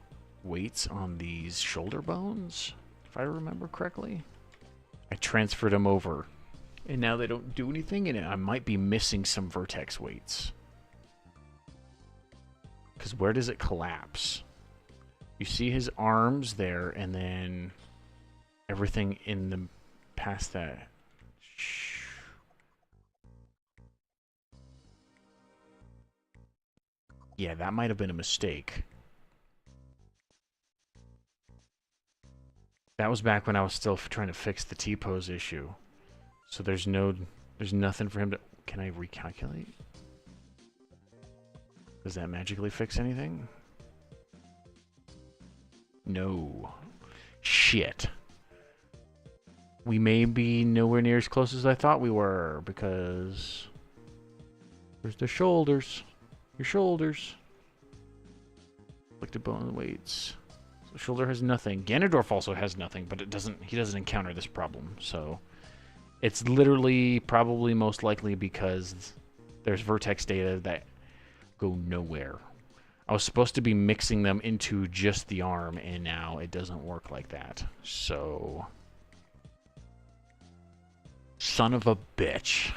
weights on these shoulder bones, if I remember correctly. I transferred them over, and now they don't do anything, and I might be missing some vertex weights. Because where does it collapse? You see his arms there, and then everything in the past that. Yeah, that might have been a mistake. That was back when I was still trying to fix the T-pose issue. So there's nothing for him to... Can I recalculate? Does that magically fix anything? No. Shit. We may be nowhere near as close as I thought we were, because... There's the shoulders. Your shoulders. Afflicted bone weights. So shoulder has nothing. Ganondorf also has nothing, but he doesn't encounter this problem, so... It's literally probably most likely because there's vertex data that go nowhere. I was supposed to be mixing them into just the arm, and now it doesn't work like that. So... Son of a bitch.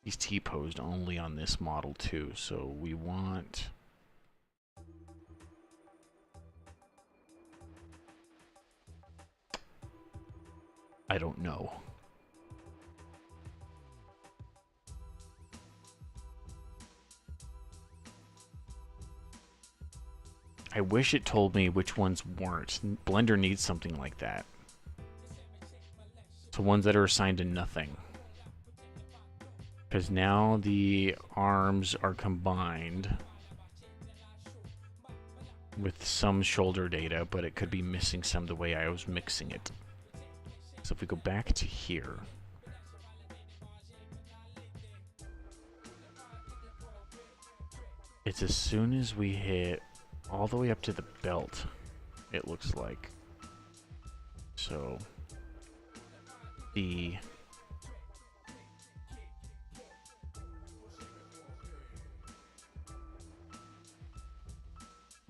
He's T-posed only on this model too, so we want... I don't know. I wish it told me which ones weren't. Blender needs something like that. So ones that are assigned to nothing. Because now the arms are combined with some shoulder data, but it could be missing some the way I was mixing it. So if we go back to here, it's as soon as we hit all the way up to the belt, it looks like. So the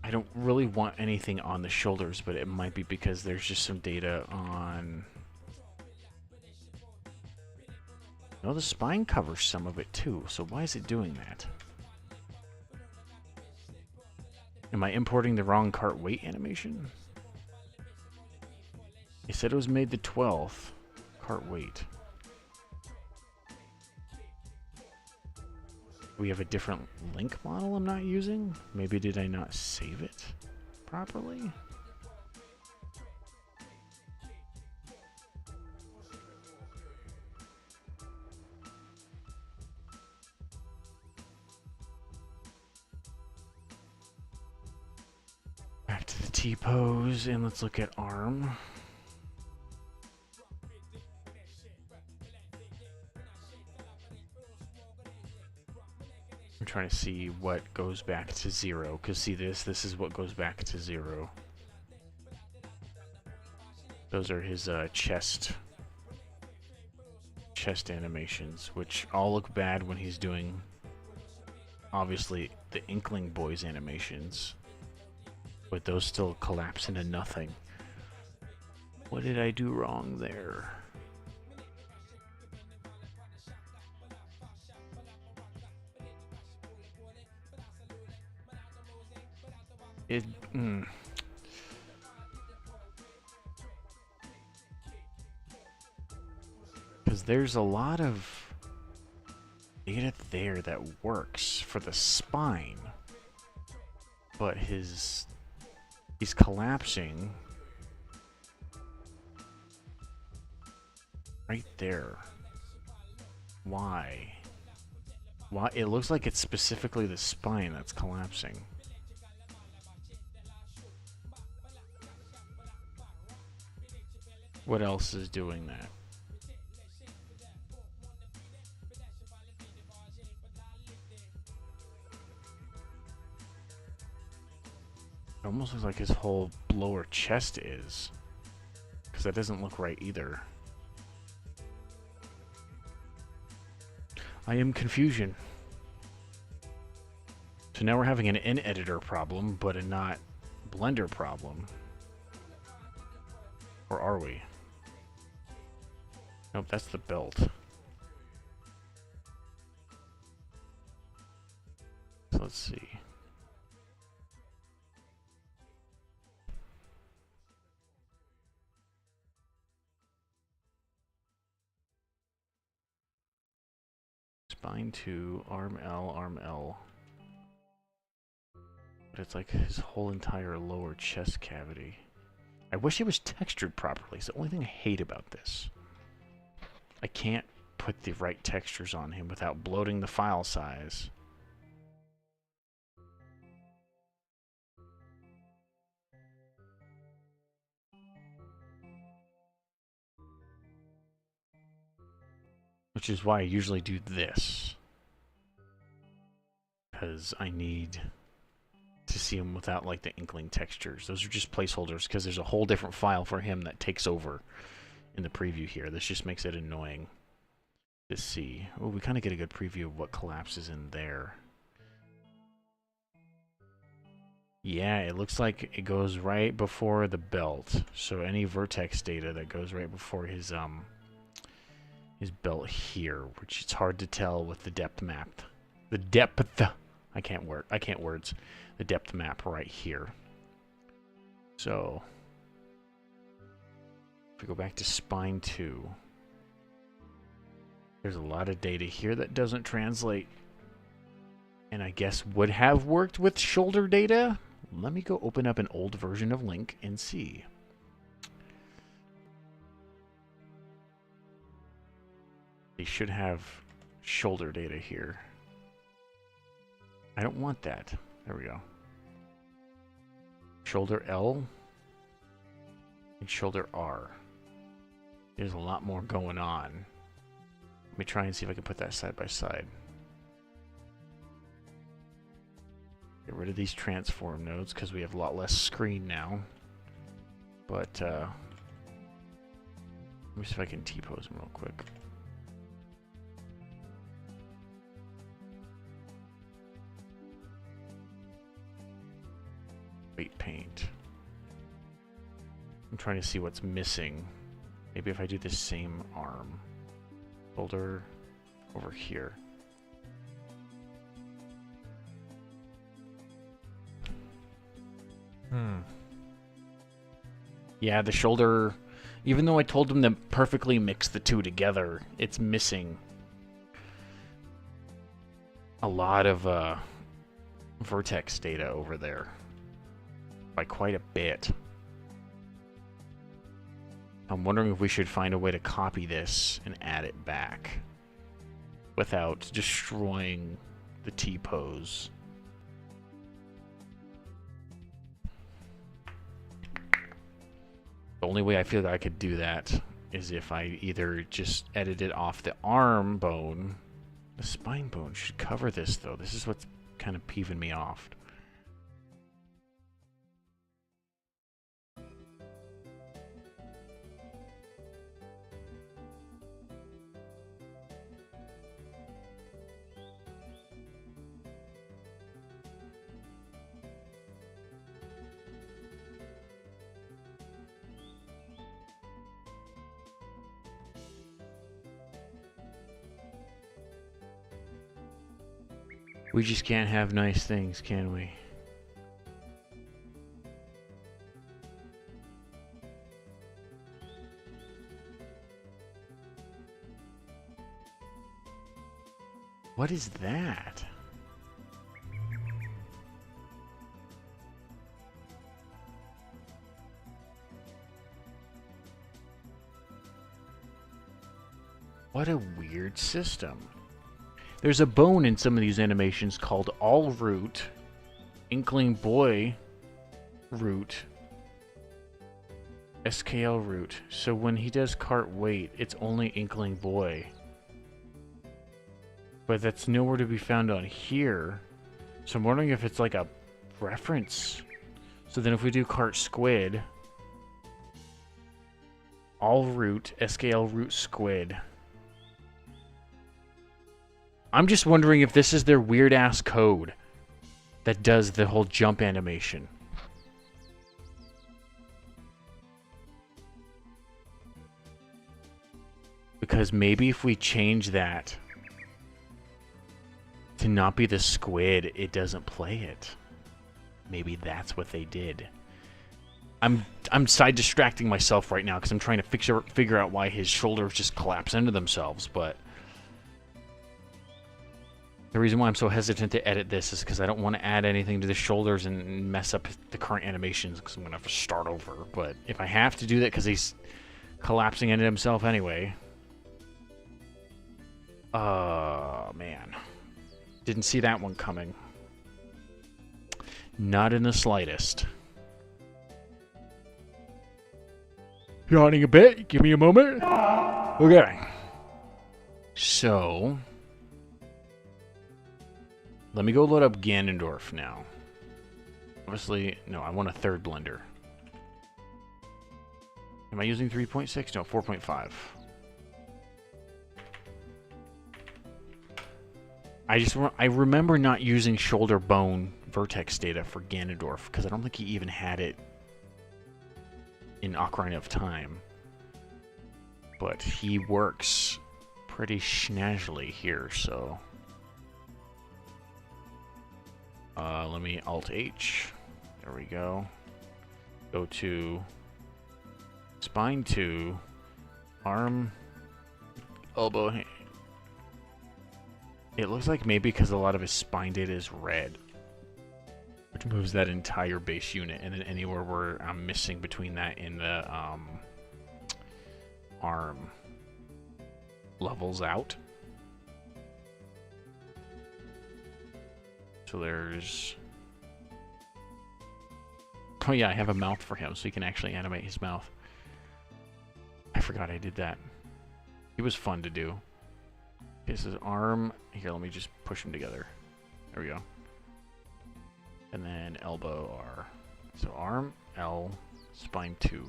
I don't really want anything on the shoulders, but it might be because there's just some data on... No, the spine covers some of it too, so why is it doing that? Am I importing the wrong cart weight animation? It said it was made the 12th. Cart weight. We have a different link model I'm not using? Maybe did I not save it properly? Back to the T-pose, and let's look at arm. I'm trying to see what goes back to 0, because see this is what goes back to 0. Those are his chest animations, which all look bad when he's doing, obviously, the Inkling Boys animations. But those still collapse into nothing. What did I do wrong there? It... Because there's a lot of data there that works for the spine. But he's collapsing right there. Why? Why? It looks like it's specifically the spine that's collapsing. What else is doing that? It almost looks like his whole lower chest is. Because that doesn't look right either. I am confusion. So now we're having an in-editor problem, but a not Blender problem. Or are we? Nope, that's the belt. So let's see. Spine 2, arm L, arm L. But it's like his whole entire lower chest cavity. I wish it was textured properly. It's the only thing I hate about this. I can't put the right textures on him without bloating the file size. Which is why I usually do this. Because I need to see him without like the inkling textures. Those are just placeholders because there's a whole different file for him that takes over in the preview here. This just makes it annoying to see. Oh, we kind of get a good preview of what collapses in there. Yeah, it looks like it goes right before the belt. So any vertex data that goes right before his belt here, which it's hard to tell with the depth map. The depth, I can't words. The depth map right here. So if we go back to spine 2, there's a lot of data here that doesn't translate. And I guess would have worked with shoulder data. Let me go open up an old version of Link and see. They should have shoulder data here. I don't want that. There we go. Shoulder L and shoulder R. There's a lot more going on. Let me try and see if I can put that side by side. Get rid of these transform nodes because we have a lot less screen now. But let me see if I can T-pose them real quick. Weight paint. I'm trying to see what's missing. Maybe if I do the same arm. Shoulder over here. Yeah, the shoulder, even though I told them to perfectly mix the two together, it's missing a lot of vertex data over there. By quite a bit. I'm wondering if we should find a way to copy this and add it back without destroying the T-pose. The only way I feel that I could do that is if I either just edited off the arm bone. The spine bone should cover this, though. This is what's kind of peeving me off. We just can't have nice things, can we? What is that? What a weird system. There's a bone in some of these animations called All Root, Inkling Boy Root, SKL Root. So when he does cart weight, it's only Inkling Boy. But that's nowhere to be found on here. So I'm wondering if it's like a reference. So then if we do cart squid, All Root, SKL Root Squid. I'm just wondering if this is their weird-ass code that does the whole jump animation. Because maybe if we change that to not be the squid, it doesn't play it. Maybe that's what they did. I'm side distracting myself right now because I'm trying to figure out why his shoulders just collapse into themselves, but the reason why I'm so hesitant to edit this is because I don't want to add anything to the shoulders and mess up the current animations because I'm going to have to start over. But if I have to do that because he's collapsing into himself anyway. Man. Didn't see that one coming. Not in the slightest. Yawning a bit. Give me a moment. Okay. So let me go load up Ganondorf now. Obviously, no, I want a third blender. Am I using 3.6? No, 4.5. I remember not using shoulder bone vertex data for Ganondorf because I don't think he even had it in Ocarina of Time. But he works pretty snazily here, so let me Alt-H. There we go. Go to Spine 2, Arm, Elbow, hand. It looks like maybe because a lot of his spine data is red, which moves that entire base unit, and then anywhere where I'm missing between that and the arm levels out. So there's... Oh yeah, I have a mouth for him, so he can actually animate his mouth. I forgot I did that. It was fun to do. This is arm. Here, let me just push them together. There we go. And then elbow R. So arm, L, spine 2.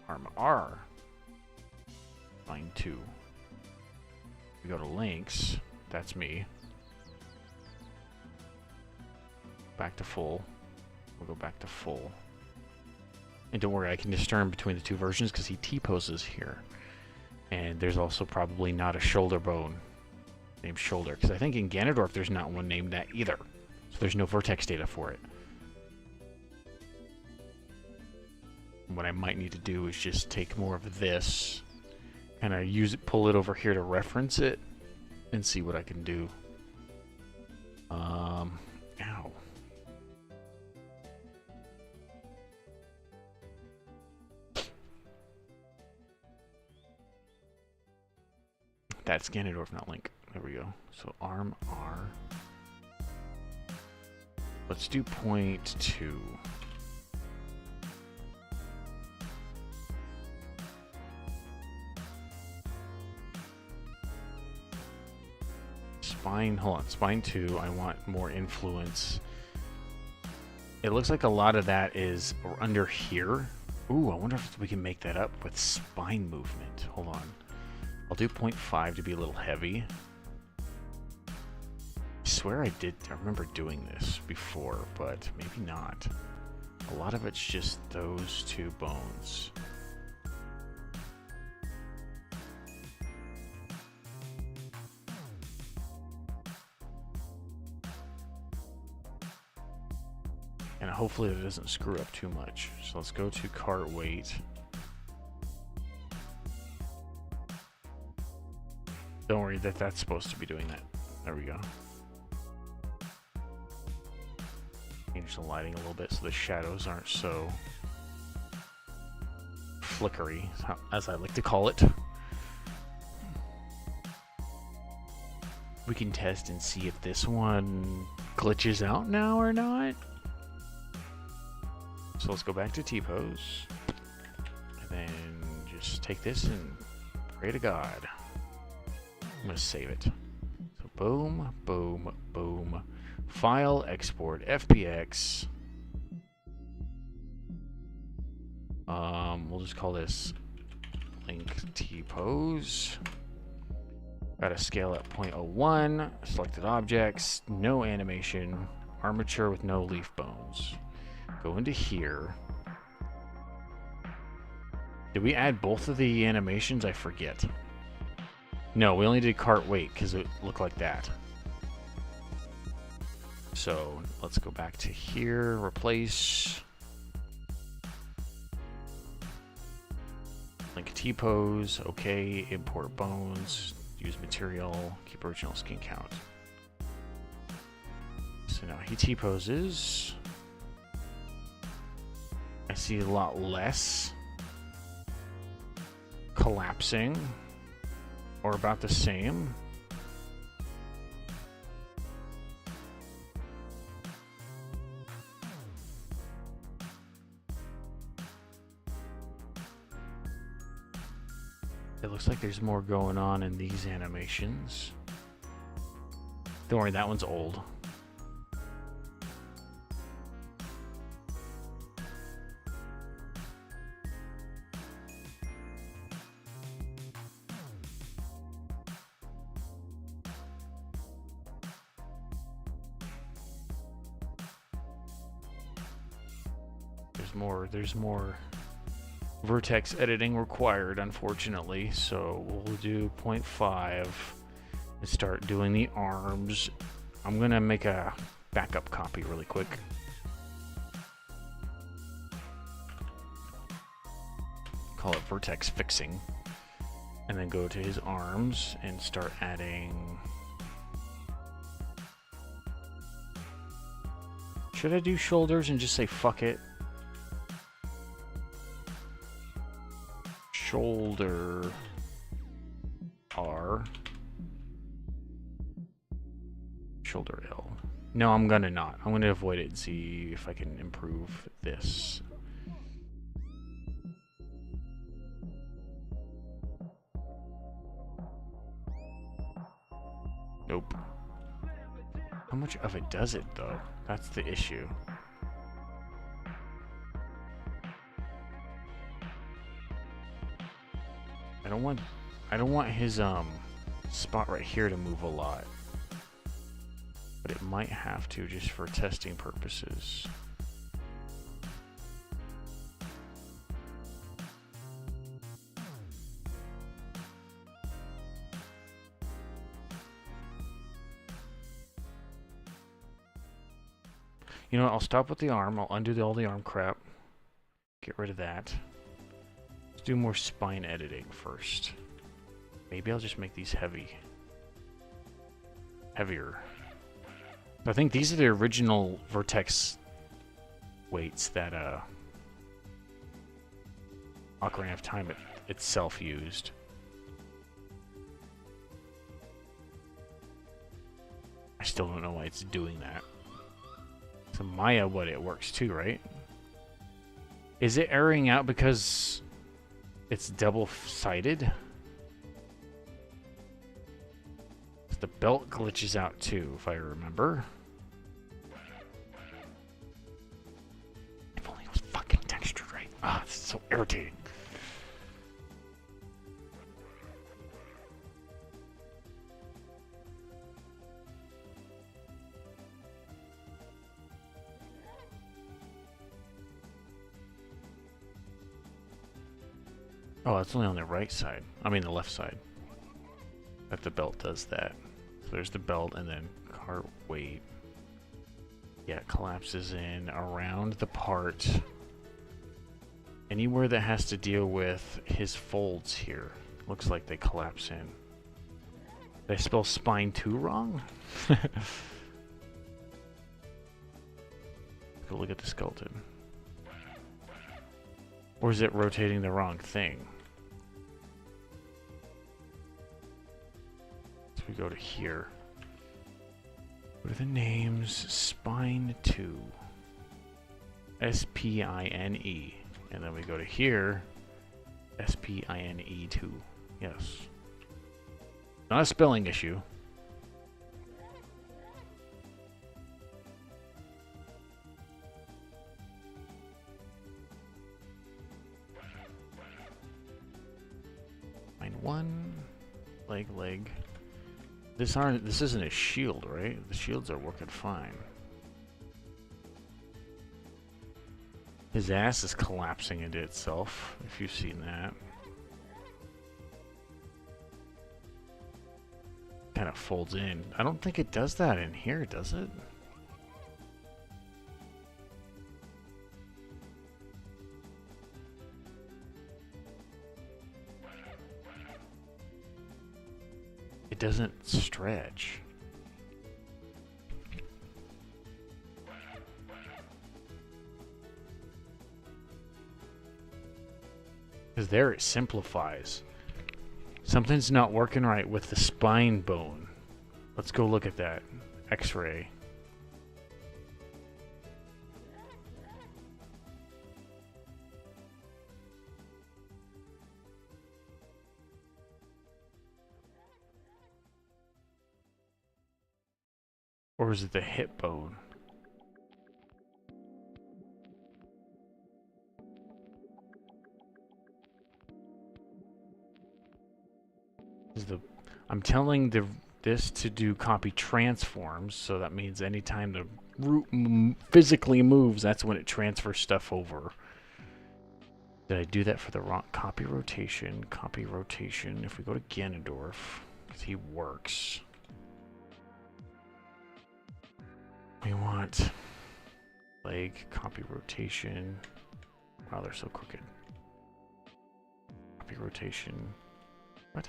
Arm R, spine 2. We go to links. That's me. Back to full. We'll go back to full. And don't worry, I can discern between the two versions because he T-poses here. And there's also probably not a shoulder bone named shoulder, because I think in Ganondorf there's not one named that either. So there's no vertex data for it. What I might need to do is just take more of this, kind of use it, pull it over here to reference it, and see what I can do. Ow. That's Ganondorf, not Link. There we go. So arm R. Let's do 0.2. Spine, hold on, spine 2, I want more influence. It looks like a lot of that is under here. Ooh, I wonder if we can make that up with spine movement. Hold on. I'll do 0.5 to be a little heavy. I swear I remember doing this before, but maybe not. A lot of it's just those two bones. And hopefully it doesn't screw up too much. So let's go to cart weight. Don't worry that that's supposed to be doing that. There we go. Change the lighting a little bit so the shadows aren't so flickery, as I like to call it. We can test and see if this one glitches out now or not. So let's go back to T-pose. And then just take this and pray to God. I'm going to save it. So boom, boom, boom. File, export, FBX. We'll just call this link T-pose. Got a scale at 0.01. Selected objects. No animation. Armature with no leaf bones. Go into here. Did we add both of the animations? I forget. No, we only did cart weight because it looked like that. So let's go back to here. Replace. Link T-pose. Okay. Import bones. Use material. Keep original skin count. So now he T-poses. I see a lot less collapsing, or about the same. It looks like there's more going on in these animations. Don't worry, that one's old. There's more vertex editing required, unfortunately, so we'll do 0.5 and start doing the arms. I'm gonna make a backup copy really quick. Call it vertex fixing, and then go to his arms and start adding. Should I do shoulders and just say fuck it? Shoulder R. Shoulder L. No, I'm gonna not. I'm gonna avoid it and see if I can improve this. Nope. How much of it does it though? That's the issue. I don't want his spot right here to move a lot. But it might have to just for testing purposes. You know what, I'll stop with the arm. I'll undo all the arm crap. Get rid of that. Let's do more spine editing first. Maybe I'll just make these heavier. I think these are the original vertex weights that Ocarina of Time itself used. I still don't know why it's doing that. So Maya, what, it works too, right? Is it erroring out because it's double-sided? The belt glitches out too, if I remember. If only it was fucking textured right. Ah, this is so irritating. Oh, it's only on the right side. I mean the left side. That the belt does that. So there's the belt and then cart weight. Yeah, it collapses in around the part. Anywhere that has to deal with his folds here. Looks like they collapse in. Did I spell spine 2 wrong? Go look at the skeleton. Or is it rotating the wrong thing? So we go to here. What are the names? Spine 2. S-P-I-N-E. And then we go to here. S-P-I-N-E 2. Yes. Not a spelling issue. Spine 1. Leg. This isn't a shield, right? The shields are working fine. His ass is collapsing into itself, if you've seen that. Kind of folds in. I don't think it does that in here, does it? It doesn't stretch. Because there it simplifies. Something's not working right with the spine bone. Let's go look at that. X-ray. Or is it the hip bone? I'm telling this to do copy transforms, so that means anytime the root physically moves, that's when it transfers stuff over. Did I do that for the wrong copy rotation? Copy rotation. If we go to Ganondorf, because he works. We want leg, copy rotation. Wow, they're so crooked. Copy rotation. What?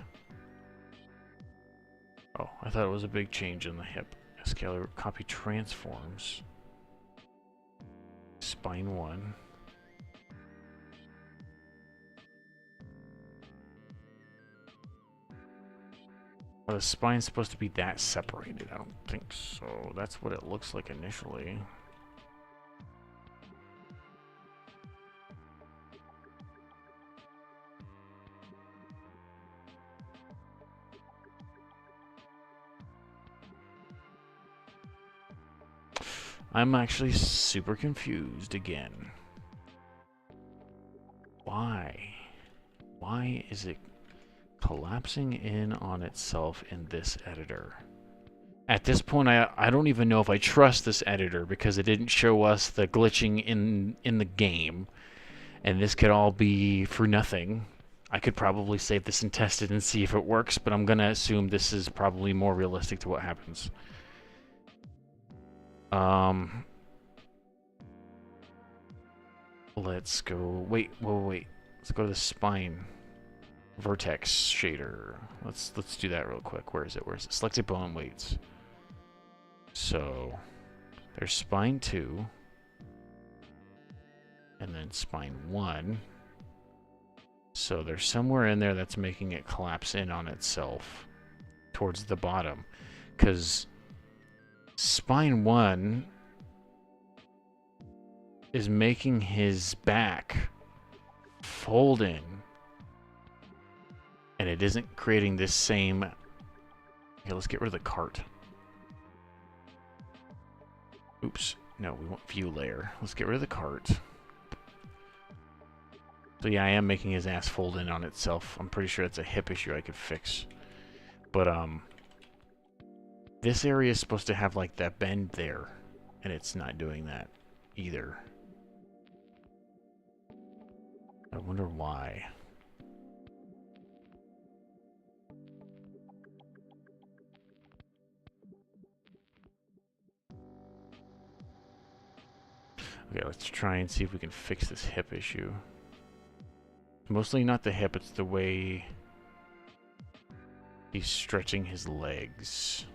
Oh, I thought it was a big change in the hip. Scalar copy transforms. Spine 1. Well, the spine's supposed to be that separated. I don't think so. That's what it looks like initially. I'm actually super confused again. Why? Why is it collapsing in on itself in this editor? At this point, I don't even know if I trust this editor because it didn't show us the glitching in the game. And this could all be for nothing. I could probably save this and test it and see if it works, but I'm going to assume this is probably more realistic to what happens. Let's go. Wait. Let's go to the spine vertex shader. Let's do that real quick. Where is it? Selected bone weights. So there's spine 2, and then spine 1. So there's somewhere in there that's making it collapse in on itself towards the bottom, because spine 1 is making his back fold in, and it isn't creating this same... Okay, let's get rid of the cart. Oops. No, we want view layer. Let's get rid of the cart. So yeah, I am making his ass fold in on itself. I'm pretty sure it's a hip issue I could fix. But, this area is supposed to have, like, that bend there, and it's not doing that either. I wonder why. Okay, let's try and see if we can fix this hip issue. Mostly not the hip, it's the way he's stretching his legs.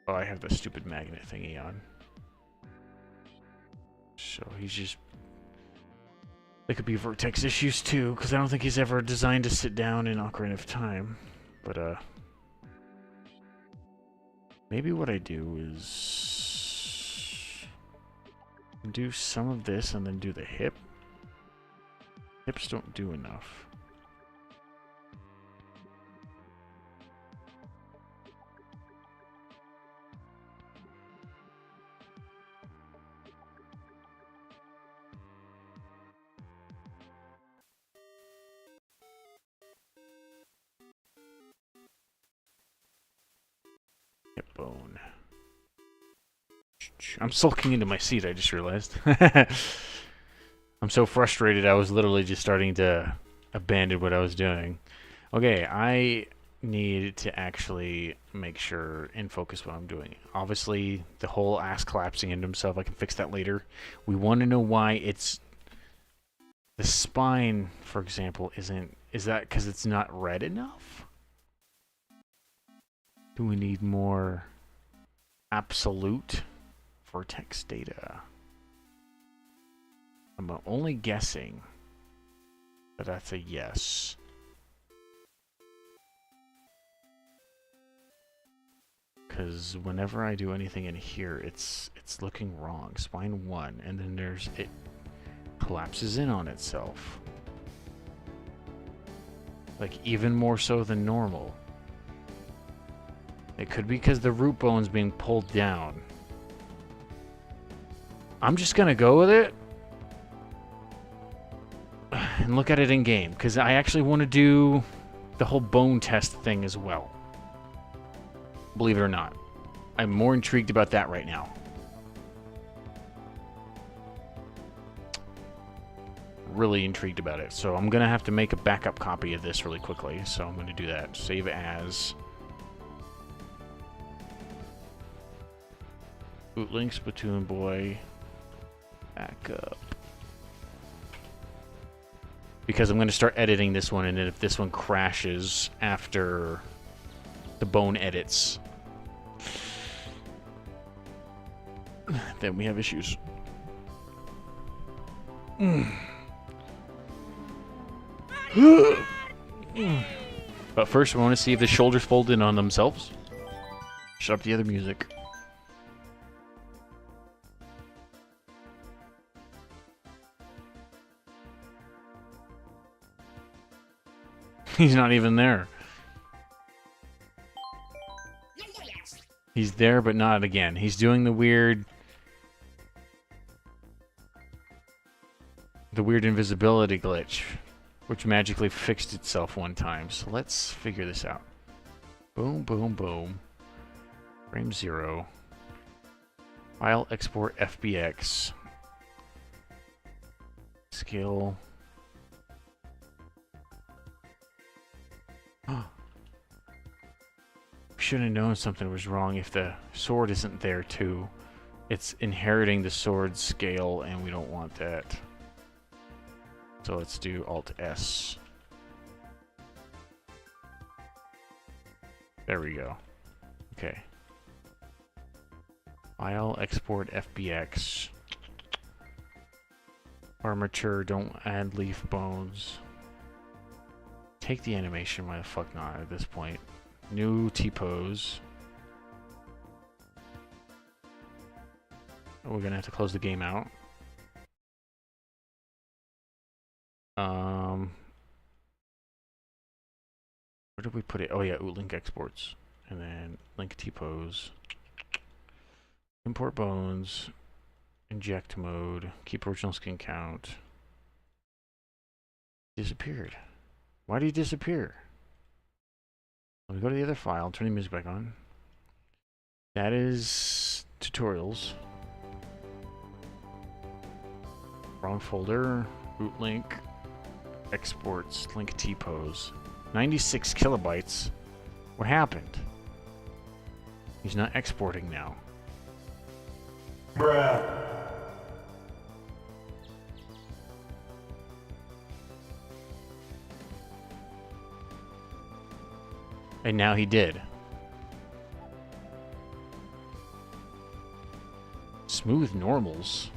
Oh, I have the stupid magnet thingy on. So he's just... There could be vertex issues too, because I don't think he's ever designed to sit down in Ocarina of Time. But, maybe what I do is... do some of this and then do the hip. Hips don't do enough. Hip bone. I'm sulking into my seat, I just realized. I'm so frustrated, I was literally just starting to abandon what I was doing. Okay, I need to actually make sure and focus what I'm doing. Obviously, the whole ass collapsing into himself, I can fix that later. We want to know why it's... The spine, for example, isn't... Is that because it's not red enough? Do we need more absolute vertex data? I'm only guessing that that's a yes. Because whenever I do anything in here, it's looking wrong. Spine 1, and then there's it collapses in on itself. Like even more so than normal. It could be because the root bone's being pulled down. I'm just gonna go with it and look at it in game, because I actually want to do the whole bone test thing as well. Believe it or not. I'm more intrigued about that right now. Really intrigued about it. So I'm gonna have to make a backup copy of this really quickly. So I'm gonna do that. Save as Bootlink Splatoon Boy backup. Because I'm gonna start editing this one, and then if this one crashes after the bone edits, then we have issues. But first, I want to see if the shoulders fold in on themselves. Shut up the other music. He's not even there. He's there, but not again. He's doing the weird invisibility glitch, which magically fixed itself one time. So let's figure this out. Boom, boom, boom. Frame 0. File export FBX. Scale. Should have known something was wrong if the sword isn't there too. It's inheriting the sword scale, and we don't want that. So let's do Alt-S. There we go. Okay. File, export, FBX. Armature, don't add leaf bones. Take the animation, why the fuck not at this point. New T-pose. We're gonna have to close the game out. Where did we put it? Oh yeah, link exports. And then link T-pose. Import bones. Inject mode. Keep original skin count. Disappeared. Why did he disappear? Let me go to the other file, turn the music back on. That is tutorials. Wrong folder. Root link. Exports. Link T-pose. 96 kilobytes. What happened? He's not exporting now. Bruh. And now he did. Smooth normals.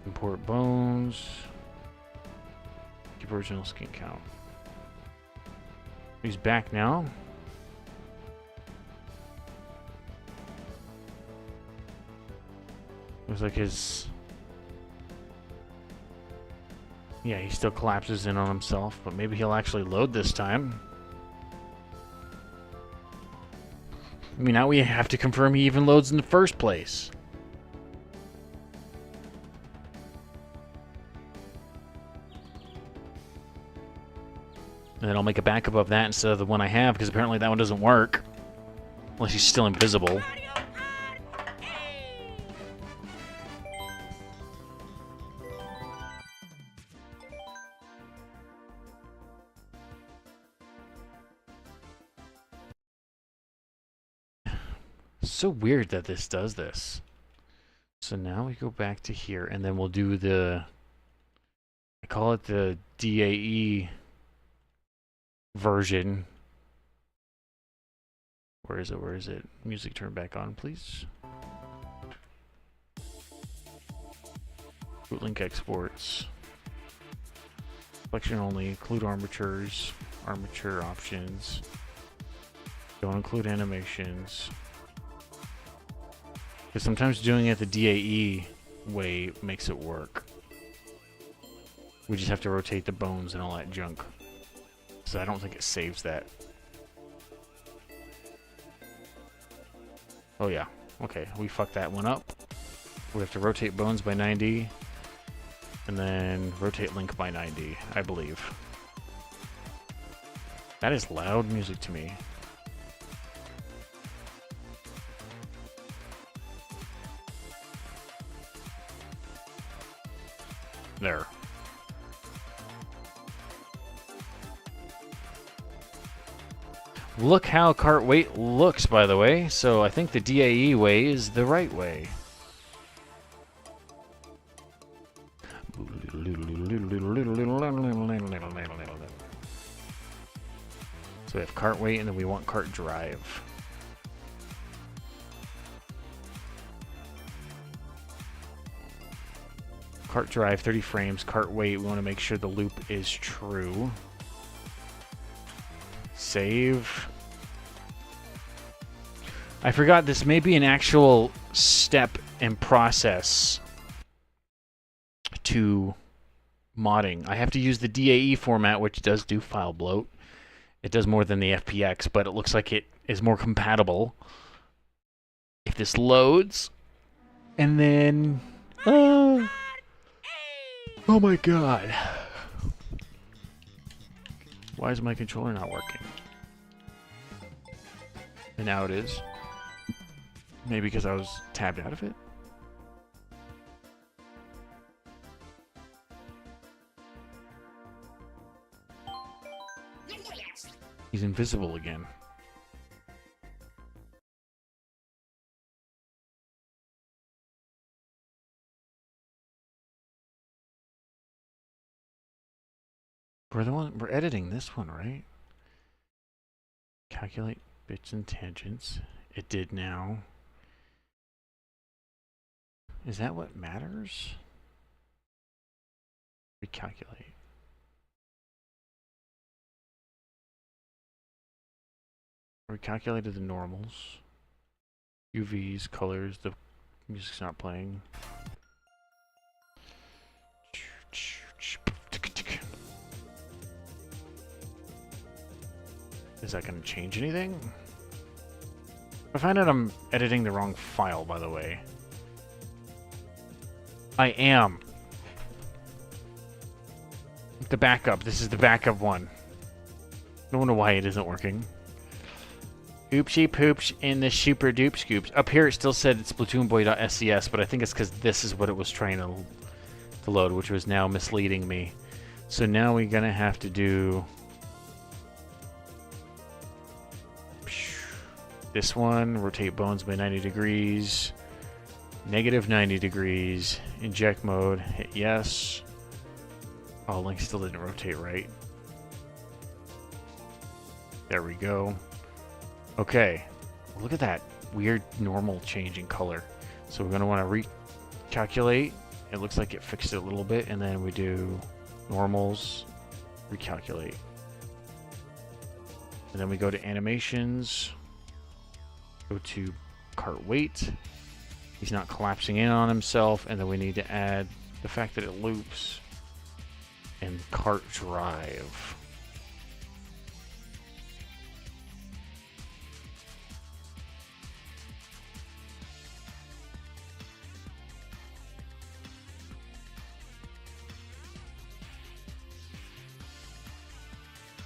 Import bones. Keep original skin count. He's back now. Looks like his... Yeah, he still collapses in on himself, but maybe he'll actually load this time. I mean, now we have to confirm he even loads in the first place. And then I'll make a backup of that instead of the one I have, because apparently that one doesn't work. Unless he's still invisible. So weird that this does this. So now we go back to here, and then we'll do the... I call it the DAE version. Where is it? Where is it? Music turn back on, please. Bootlink exports. Selection only. Include armatures. Armature options. Don't include animations. Because sometimes doing it the DAE way makes it work. We just have to rotate the bones and all that junk. So I don't think it saves that. Oh yeah. Okay, we fucked that one up. We have to rotate bones by 90. And then rotate link by 90, I believe. That is loud music to me. There. Look how cart weight looks, by the way. So I think the DAE way is the right way. So we have cart weight, and then we want cart drive. Cart drive, 30 frames. Cart weight, we want to make sure the loop is true. Save. I forgot this may be an actual step and process to modding. I have to use the DAE format, which does do file bloat. It does more than the FPX, but it looks like it is more compatible. If this loads, and then... Oh my god. Why is my controller not working? And now it is. Maybe because I was tabbed out of it? He's invisible again. We're editing this one, right? Calculate bits and tangents. It did now. Is that what matters? Recalculate. Recalculated the normals. UVs, colors, the music's not playing. Is that going to change anything? I find out I'm editing the wrong file, by the way. I am. The backup. This is the backup one. I don't know why it isn't working. Oopsie poops in the super dupe scoops. Up here it still said it's splatoonboy.scs, but I think it's because this is what it was trying to to load, which was now misleading me. So now we're gonna have to do this one, rotate bones by 90 degrees, negative 90 degrees, inject mode, hit yes. Oh, Link still didn't rotate right. There we go. Okay, look at that weird normal change in color. So we're gonna wanna recalculate. It looks like it fixed it a little bit, and then we do normals, recalculate. And then we go to animations, go to cart weight. He's not collapsing in on himself, and then we need to add the fact that it loops and cart drive.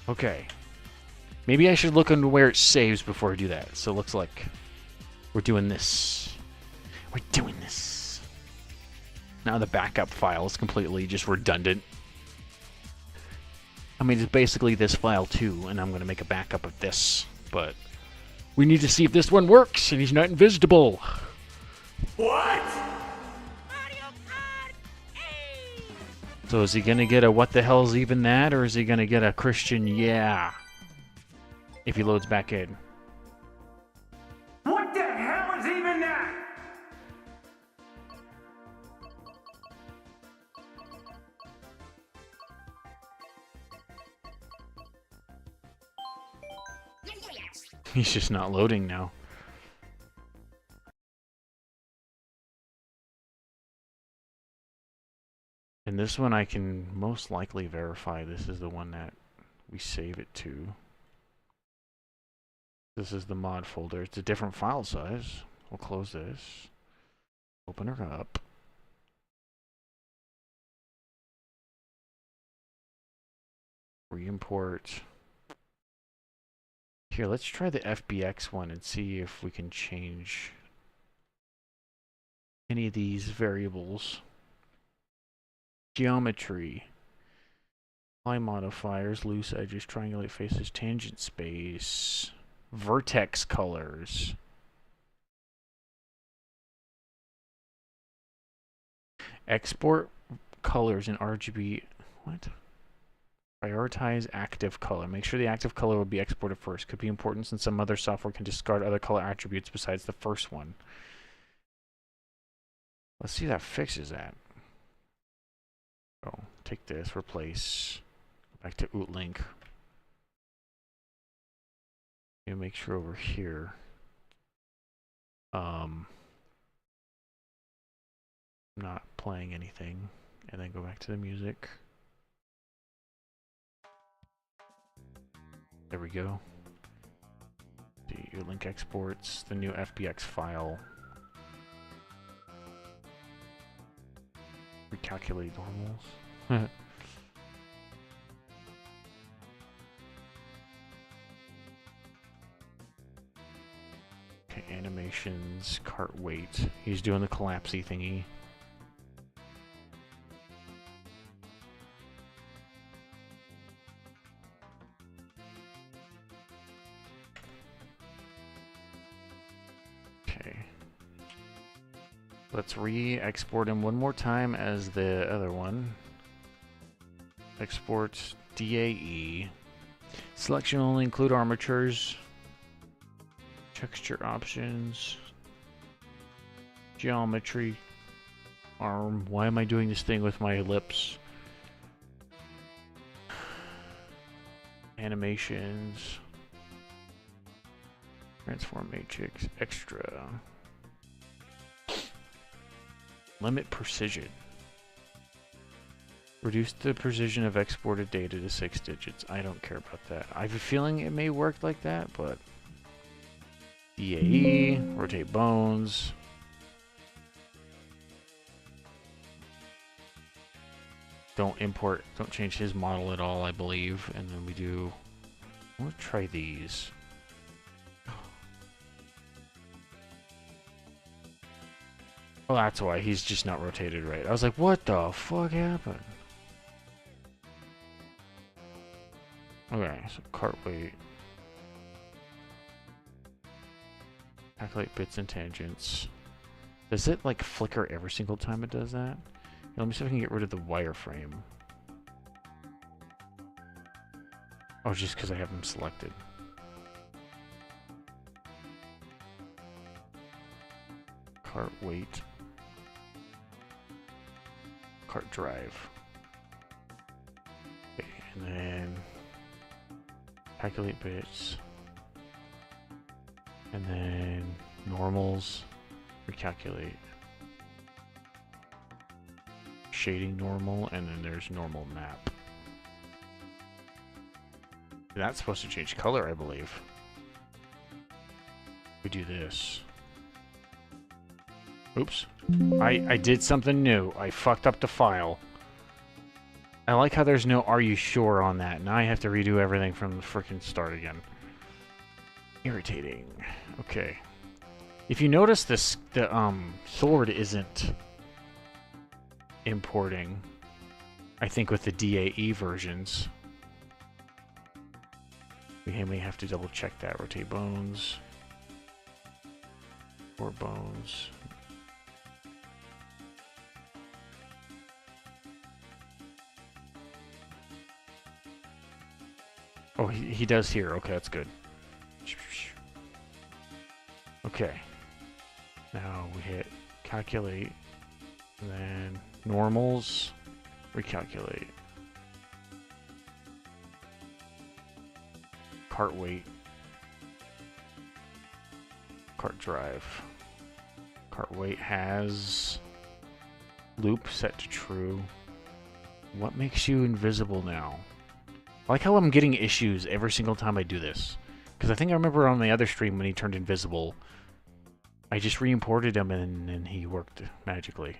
Okay. Maybe I should look into where it saves before I do that. So it looks like we're doing this. We're doing this. Now the backup file is completely just redundant. I mean, it's basically this file too, and I'm going to make a backup of this. But we need to see if this one works, and he's not invisible. What? So is he going to get a what the hell's even that, or is he going to get a Christian yeah? If he loads back in. What the hell is even that? He's just not loading now. And this one I can most likely verify this is the one that we save it to. This is the mod folder. It's a different file size. We'll close this. Open her up. Re-import. Here, let's try the FBX one and see if we can change any of these variables. Geometry. Apply modifiers, loose edges, triangulate faces, tangent space. Vertex colors. Export colors in RGB. What? Prioritize active color. Make sure the active color will be exported first. Could be important since some other software can discard other color attributes besides the first one. Let's see if that fixes that. Oh, take this, replace. Back to Link. And make sure over here. Not playing anything. And then go back to the music. There we go. See, your link exports the new FBX file. Recalculate normals. Okay, animations, cart weight. He's doing the collapsey thingy. Okay. Let's re-export him one more time as the other one. Export DAE. Selection only include armatures. Texture options. Geometry. Arm. Why am I doing this thing with my lips? Animations. Transform matrix. Extra. Limit precision. Reduce the precision of exported data to 6 digits. I don't care about that. I have a feeling it may work like that, but... DAE, rotate bones. Don't change his model at all, I believe. And then we do... I want to try these. Oh, that's why. He's just not rotated right. I was like, what the fuck happened? Okay, so cart weight. Calculate bits and tangents. Does it, like, flicker every single time it does that? Now, let me see if I can get rid of the wireframe. Oh, just because I have them selected. Cart weight. Cart drive. Okay, and then calculate bits. And then normals, recalculate. Shading normal, and then there's normal map. That's supposed to change color, I believe. We do this. Oops. I did something new. I fucked up the file. I like how there's no "are you sure" on that. Now I have to redo everything from the frickin' start again. Irritating. Okay. If you notice this, the sword isn't importing. I think with the DAE versions. We may have to double check that. Rotate bones. Or bones. Oh, he does here. Okay, that's good. Okay. Now we hit calculate, and then normals, recalculate. Cart weight. Cart drive. Cart weight has loop set to true. What makes you invisible now? I like how I'm getting issues every single time I do this. Because I think I remember on the other stream when he turned invisible, I just re-imported him and he worked magically.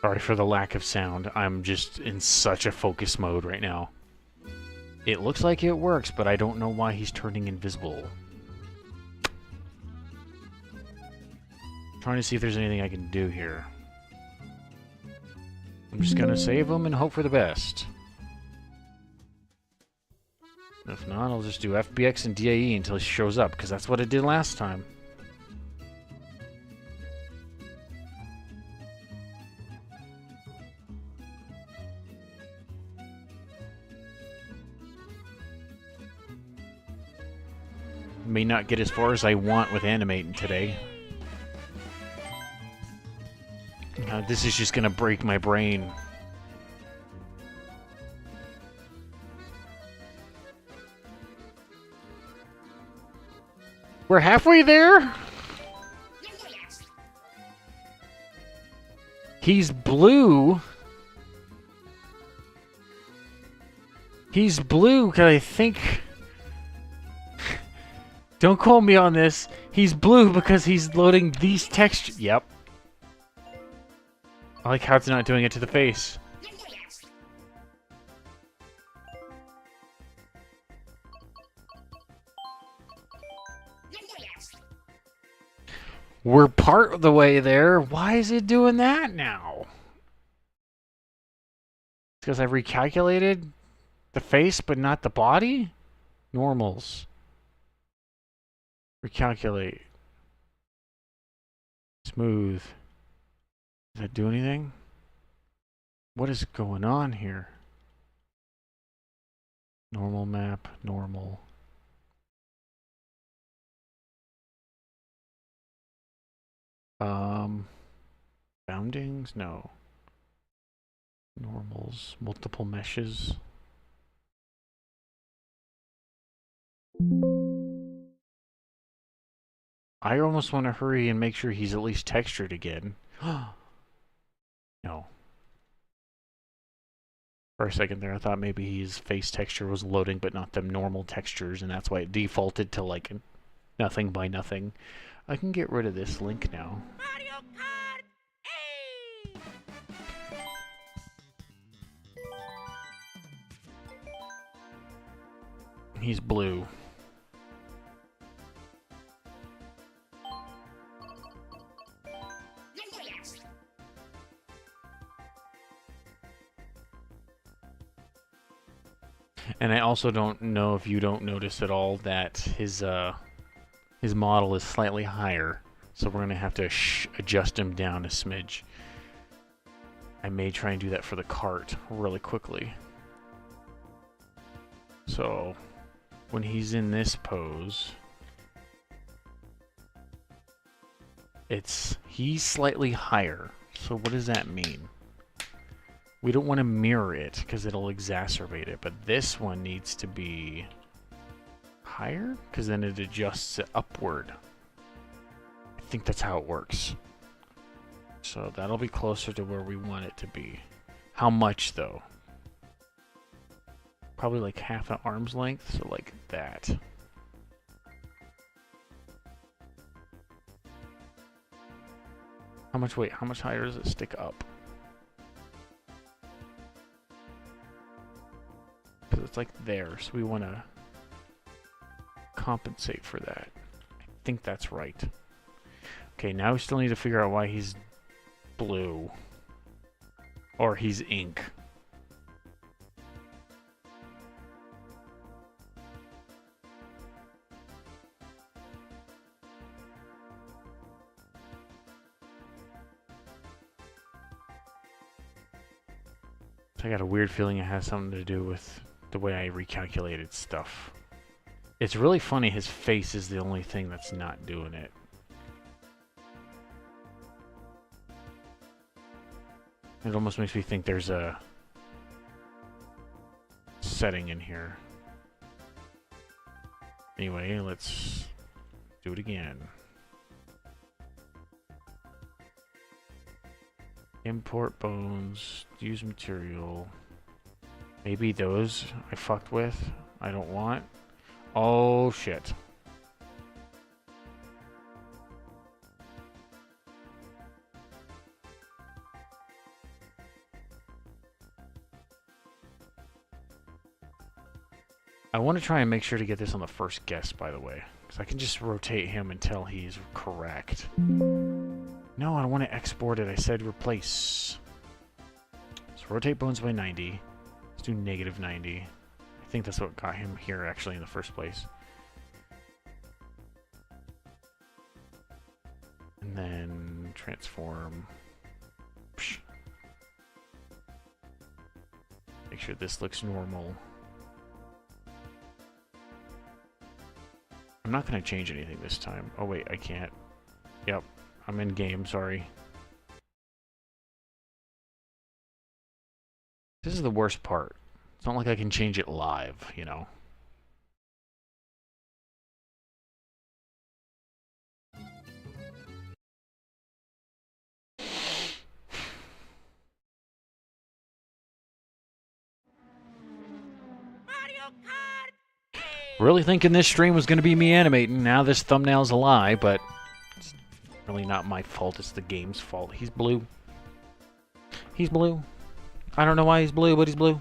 Sorry for the lack of sound. I'm just in such a focus mode right now. It looks like it works, but I don't know why he's turning invisible. Trying to see if there's anything I can do here. I'm just gonna save him and hope for the best. If not, I'll just do FBX and DAE until he shows up, because that's what it did last time. May not get as far as I want with Animate today. This is just gonna break my brain. We're halfway there? He's blue. He's blue, because I think... Don't quote me on this. He's blue because he's loading these textures. Yep. I like how it's not doing it to the face. We're part of the way there. Why is it doing that now? Because I've recalculated the face but not the body? Normals. Recalculate. Smooth. Does that do anything? What is going on here? Normal map, normal. Boundings? No. Normals, multiple meshes. I almost want to hurry and make sure he's at least textured again. No. For a second there, I thought maybe his face texture was loading, but not the normal textures, and that's why it defaulted to like nothing by nothing. I can get rid of this link now. Mario Kart 8! He's blue. And I also don't know if you don't notice at all that his model is slightly higher, so we're gonna have to adjust him down a smidge. I may try and do that for the cart really quickly. So when he's in this pose, he's slightly higher. So what does that mean? We don't want to mirror it because it'll exacerbate it, but this one needs to be higher because then it adjusts it upward. I think that's how it works. So that'll be closer to where we want it to be. How much though? Probably like half an arm's length, so like that. How much weight? How much higher does it stick up? Because it's like there, so we want to compensate for that. I think that's right. Okay, now we still need to figure out why he's blue. Or he's ink. I got a weird feeling it has something to do with the way I recalculated stuff. It's really funny, his face is the only thing that's not doing it. It almost makes me think there's a setting in here. Anyway, let's do it again. Import bones, use material. Maybe those I fucked with, I don't want. Oh shit. I want to try and make sure to get this on the first guess, by the way. Because I can just rotate him until he's correct. No, I don't want to export it. I said replace. So rotate bones by 90. Let's do negative 90. I think that's what got him here, actually, in the first place. And then transform. Psh. Make sure this looks normal. I'm not going to change anything this time. Oh wait, I can't. Yep, I'm in game, sorry. This is the worst part. It's not like I can change it live, you know. Mario Kart 8! Really thinking this stream was going to be me animating. Now this thumbnail's a lie, but it's really not my fault. It's the game's fault. He's blue. He's blue. I don't know why he's blue, but he's blue.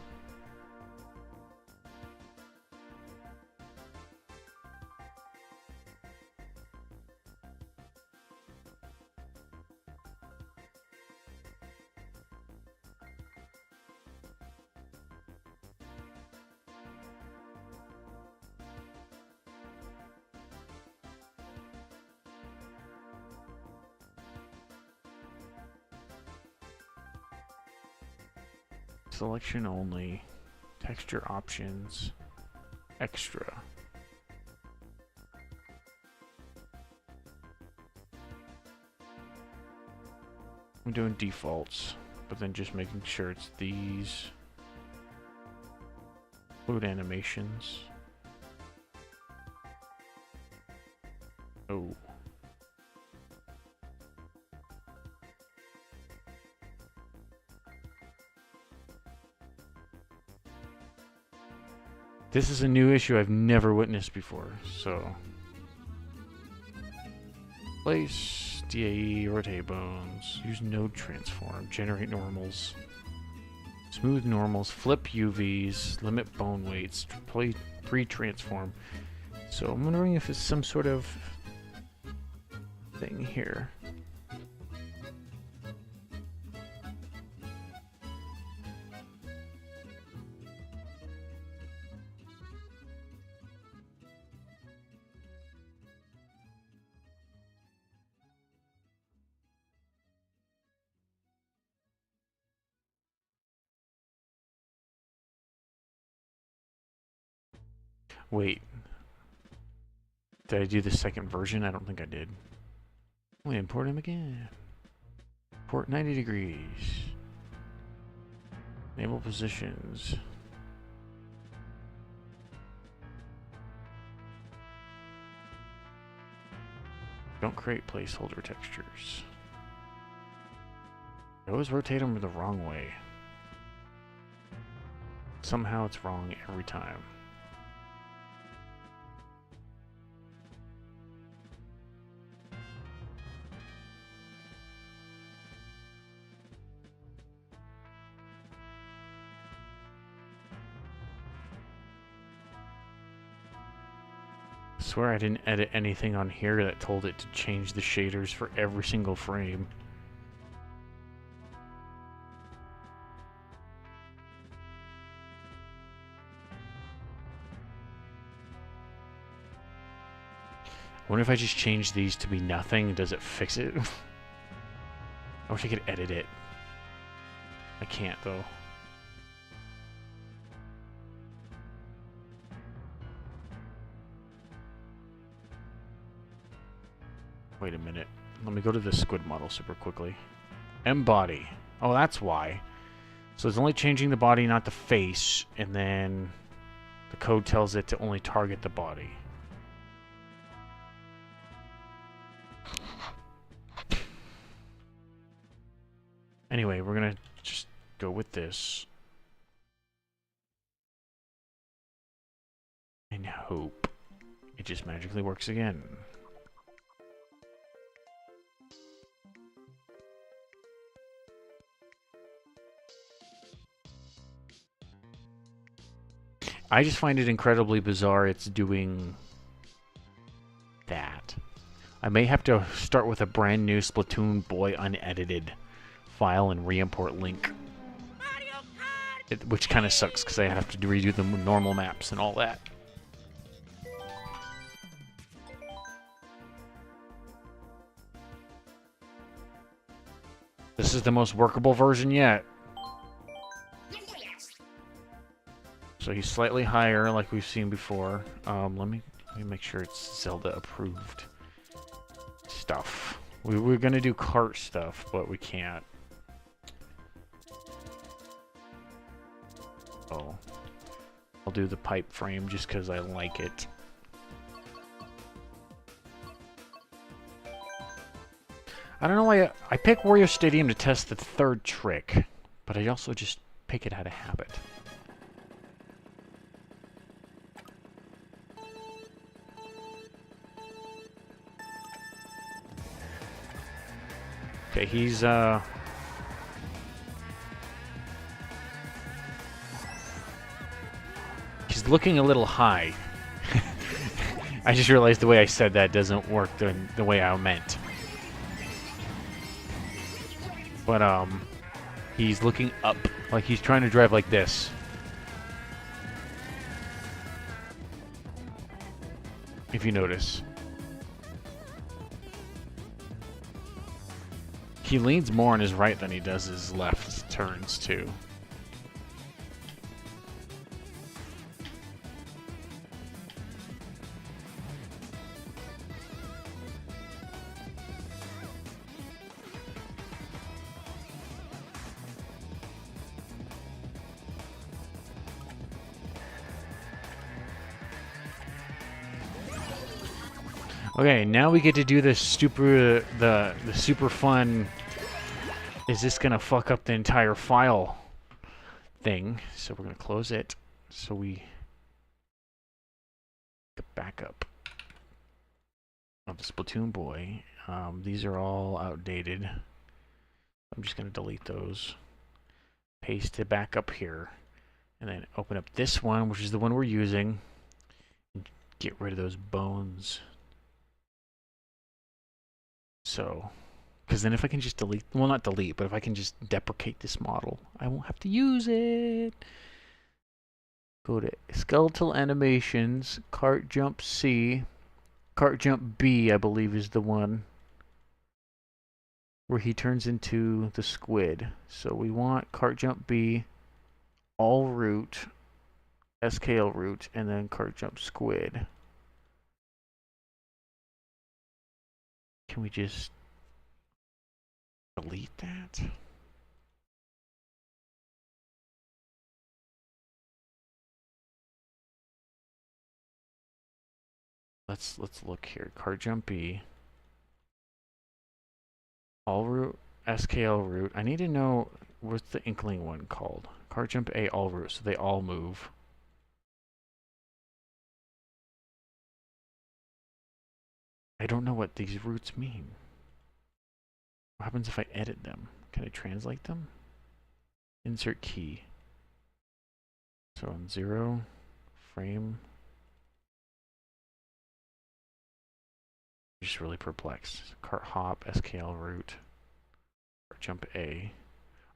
Selection only. Texture options. Extra. I'm doing defaults, but then just making sure it's these. Fluid animations. Oh. This is a new issue I've never witnessed before, so. Place, DAE, rotate bones, use node transform, generate normals, smooth normals, flip UVs, limit bone weights, play pre-transform. So I'm wondering if it's some sort of thing here. Wait. Did I do the second version? I don't think I did. We import him again. Port 90 degrees. Enable positions. Don't create placeholder textures. I always rotate them the wrong way. Somehow it's wrong every time. I swear I didn't edit anything on here that told it to change the shaders for every single frame. I wonder if I just change these to be nothing, does it fix it? I wish I could edit it. I can't though. Wait a minute. Let me go to the squid model super quickly. M-body. Oh, that's why. So it's only changing the body, not the face, and then the code tells it to only target the body. Anyway, we're gonna just go with this. And hope it just magically works again. I just find it incredibly bizarre it's doing that. I may have to start with a brand new Splatoon Boy unedited file and re-import link. Which kind of sucks because I have to redo the normal maps and all that. This is the most workable version yet. So he's slightly higher, like we've seen before. Let me make sure it's Zelda approved stuff. We're gonna do cart stuff, but we can't. Oh, I'll do the pipe frame just because I like it. I don't know why I pick Wario Stadium to test the third trick, but I also just pick it out of habit. Okay, he's looking a little high. I just realized the way I said that doesn't work the way I meant. But he's looking up, like he's trying to drive like this. If you notice. He leans more on his right than he does his left turns, too. Okay, now we get to do the super fun. Is this gonna fuck up the entire file thing? So we're gonna close it. So we get back up of the Splatoon boy. These are all outdated. I'm just gonna delete those. Paste it back up here, and then open up this one, which is the one we're using. Get rid of those bones. So, because then if I can just delete, well, not delete, but if I can just deprecate this model, I won't have to use it. Go to skeletal animations, cart jump C, cart jump B, I believe is the one where he turns into the squid. So we want cart jump B, all root, SKL root, and then cart jump squid. Can we just delete that? Let's look here. Cart jump B, all root, SKL root. I need to know what's the inkling one called. Cart jump A, all root, so they all move. I don't know what these roots mean. What happens if I edit them? Can I translate them? Insert key. So on 0, frame. I'm just really perplexed. Cart hop, SKL root, cart jump A.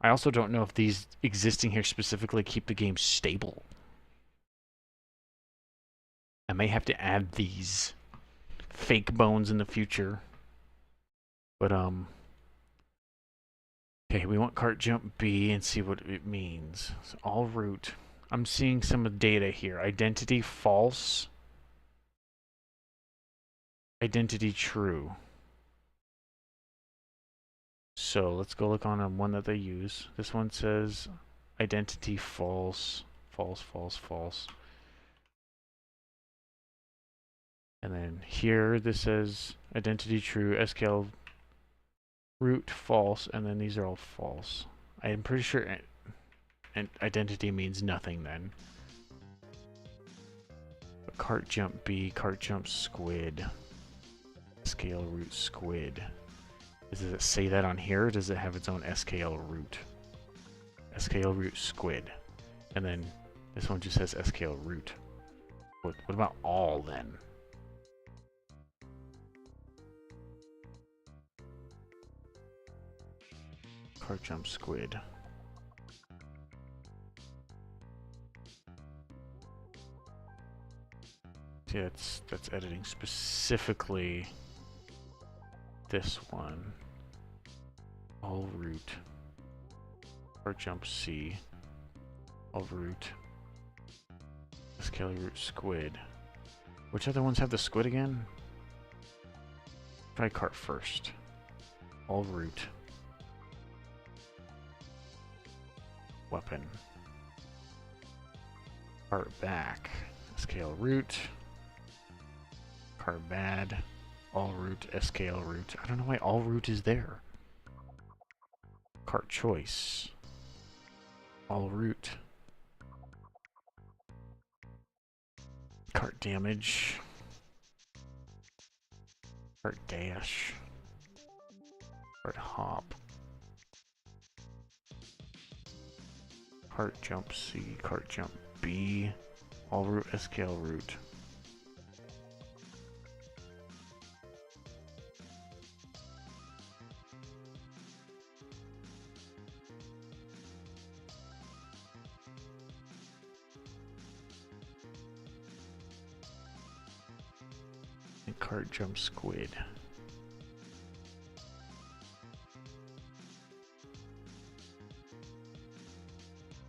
I also don't know if these existing here specifically keep the game stable. I may have to add these fake bones in the future. But, okay, we want cart jump B and see what it means. So all root. I'm seeing some of the data here. Identity false. Identity true. So let's go look on one that they use. This one says identity false, false, false, false. And then here this says identity true, SQL root false, and then these are all false. I am pretty sure identity means nothing then. But cart jump B, cart jump squid, SQL root squid. Does it say that on here, or does it have its own SKL root? SKL root squid. And then this one just says SKL root. What about all then? Cart jump squid. See, that's editing specifically this one. All root. Cart jump C. All root. SKL root squid. Which other ones have the squid again? Try cart first. All root. Weapon. Cart back. SKL root. Cart bad. All root. SKL root. I don't know why all root is there. Cart choice. All root. Cart damage. Cart dash. Cart hop. Cart jump C. Cart jump B. All root SKL root. And cart jump squid.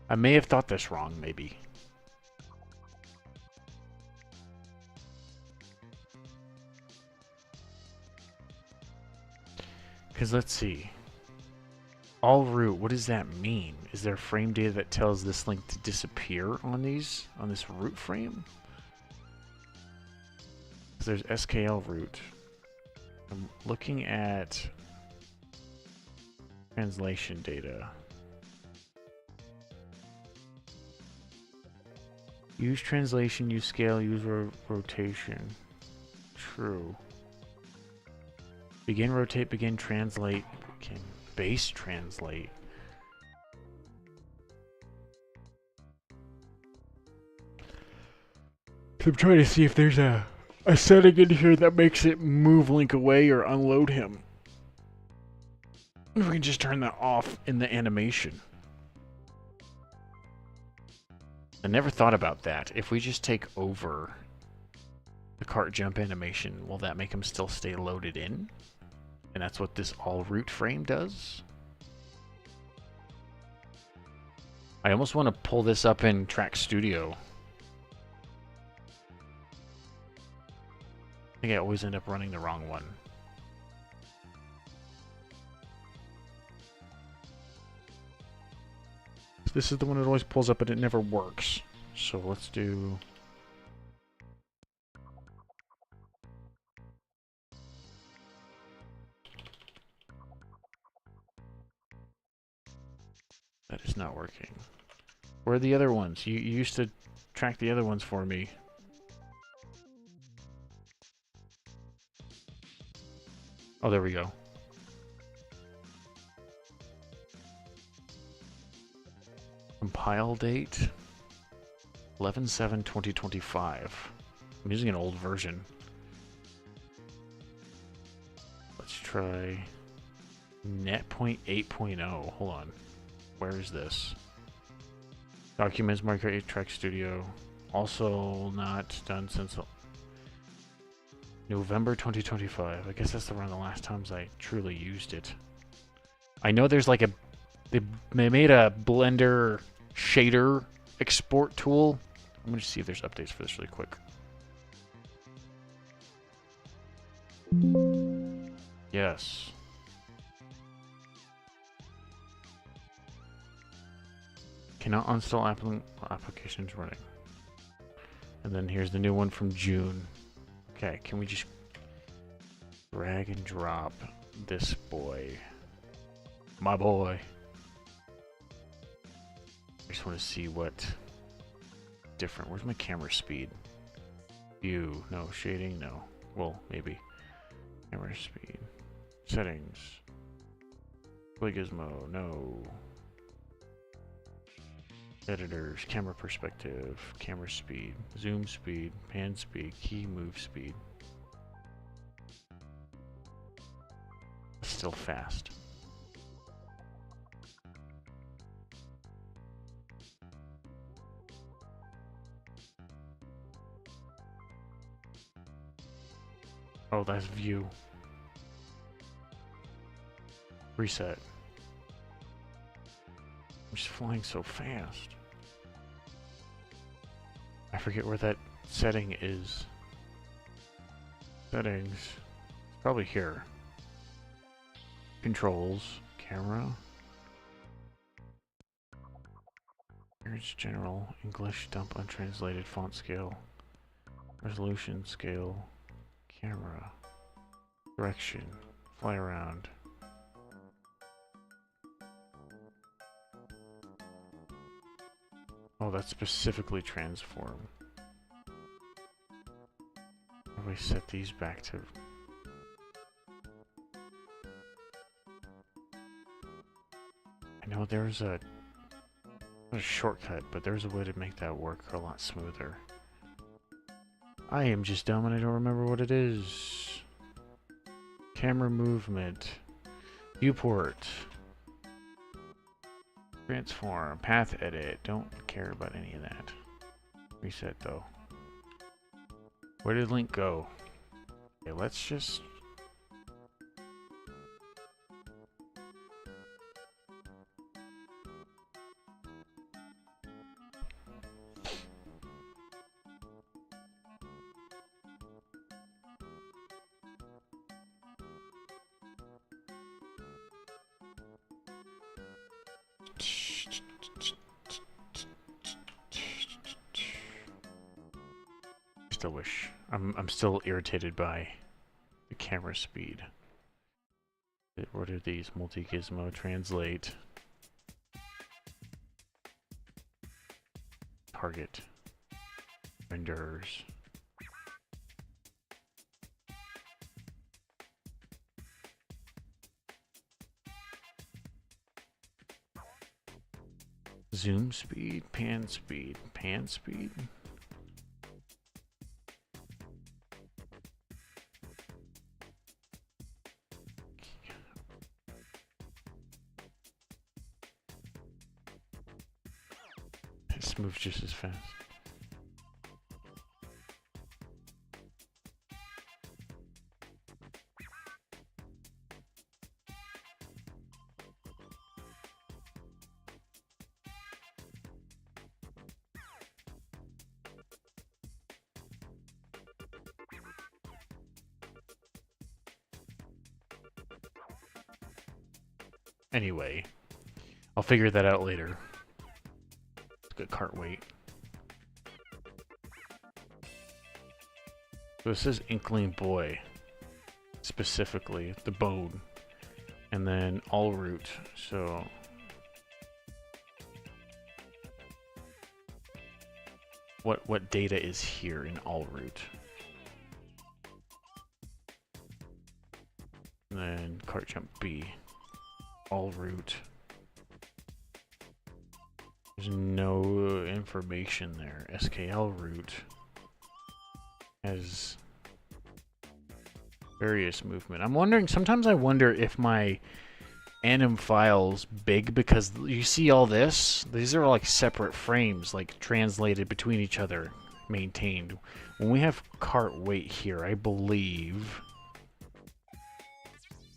I may have thought this wrong, maybe. Because let's see. All root, what does that mean? Is there frame data that tells this link to disappear on these, on this root frame? Because there's SKL root. I'm looking at translation data. Use translation, use scale, use rotation. True. Begin rotate, begin translate, begin base translate. So I'm trying to see if there's a setting in here that makes it move Link away or unload him. If we can just turn that off in the animation. I never thought about that. If we just take over the cart jump animation, will that make him still stay loaded in? And that's what this all root frame does? I almost want to pull this up in Track Studio. I think I always end up running the wrong one. This is the one that always pulls up, but it never works. So let's do... That is not working. Where are the other ones? You used to track the other ones for me. Oh, there we go. Compile date 11/7/2025. I'm using an old version. Let's try Net.8.0. 8.0. Hold on. Where is this? Documents, Marker 8 Track Studio. Also not done since November 2025. I guess that's around the last times I truly used it. I know there's like a... They made a Blender shader export tool. I'm going to see if there's updates for this really quick. Yes. Cannot install applications running. And then here's the new one from June. Okay, can we just drag and drop this boy? My boy. I just want to see what different. Where's my camera speed? View. No. Shading. No. Well, maybe. Camera speed. Settings. Play gizmo. No. Editors. Camera perspective. Camera speed. Zoom speed. Pan speed. Key move speed. Still fast. Oh, that's view. Reset. I'm just flying so fast. I forget where that setting is. Settings. It's probably here. Controls. Camera. Here's general. English. Dump untranslated. Font scale. Resolution scale. Camera. Direction. Fly around. Oh, that's specifically transform. How do we set these back to... I know there's a shortcut, but there's a way to make that work a lot smoother. I am just dumb and I don't remember what it is. Camera movement. Viewport. Transform. Path edit. Don't care about any of that. Reset though. Where did Link go? Okay, let's just... Still wish. I'm still irritated by The camera speed. What are these? Multi-gizmo, translate. Target. Renders. Zoom speed, pan speed, pan speed. This moves just as fast. Anyway, I'll figure that out later. Let's get cart weight. So this is Inkling Boy, specifically, the bone. And then all root, so... What data is here in all root? And then cart jump B. All root. There's no information there. SKL root has various movement. I'm wondering, sometimes I wonder if my anim file's big because you see all this? These are like separate frames, like translated between each other, maintained. When we have cart weight here, I believe...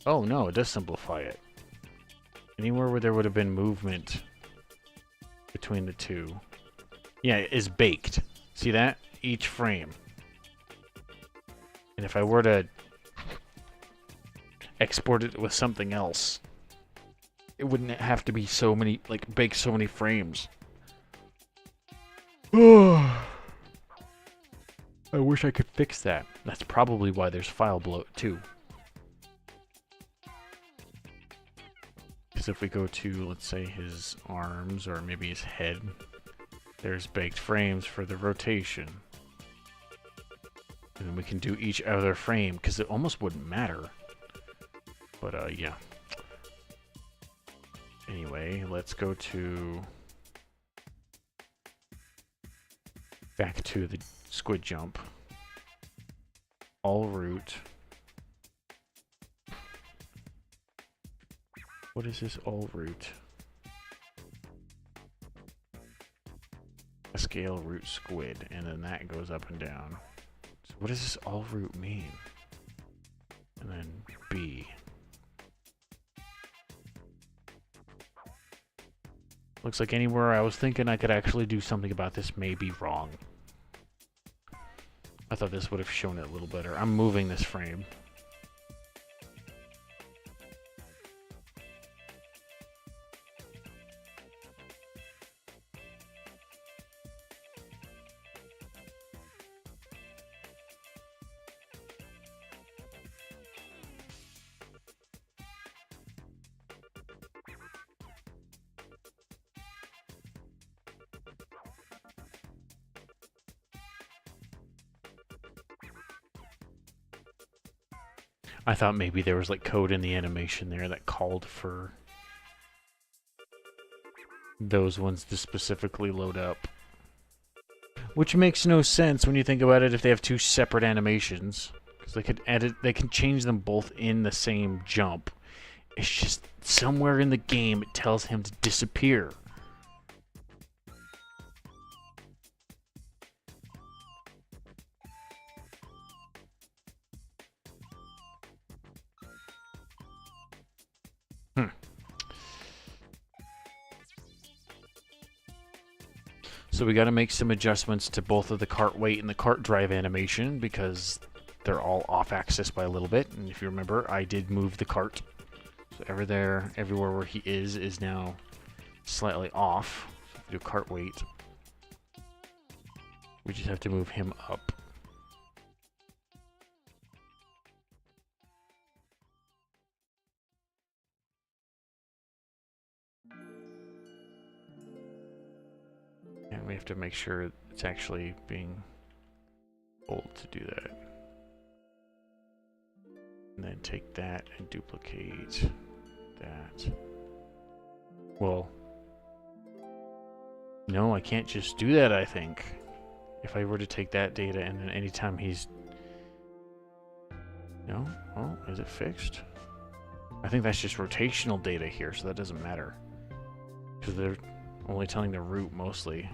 Oh no, it does simplify it. Anywhere where there would have been movement between the two. Yeah, it is baked. See that? Each frame. And if I were to export it with something else, it wouldn't have to be so many, like, bake so many frames. I wish I could fix that. That's probably why there's file bloat, too. Because if we go to, let's say, his arms, or maybe his head, there's baked frames for the rotation. And then we can do each other frame, because it almost wouldn't matter. But, yeah. Anyway, let's go to... back to the squid jump. All root. What is this all root? A scale root squid, and then that goes up and down. So what does this all root mean? And then B. Looks like anywhere I was thinking I could actually do something about this may be wrong. I thought this would have shown it a little better. I'm moving this frame. I thought maybe there was like code in the animation there that called for those ones to specifically load up. Which makes no sense when you think about it if they have two separate animations. Because they could edit, they can change them both in the same jump. It's just somewhere in the game it tells him to disappear. So we got to make some adjustments to both of the cart weight and the cart drive animation because they're all off axis by a little bit. And if you remember, I did move the cart. So everywhere where he is now slightly off. So if we do cart weight, we just have to move him up. to make sure it's actually being told to do that. And then take that and duplicate that. Well, no, I can't just do that, I think. If I were to take that data and then anytime he's... No? Oh, is it fixed? I think that's just rotational data here, so that doesn't matter. Because they're only telling the root mostly.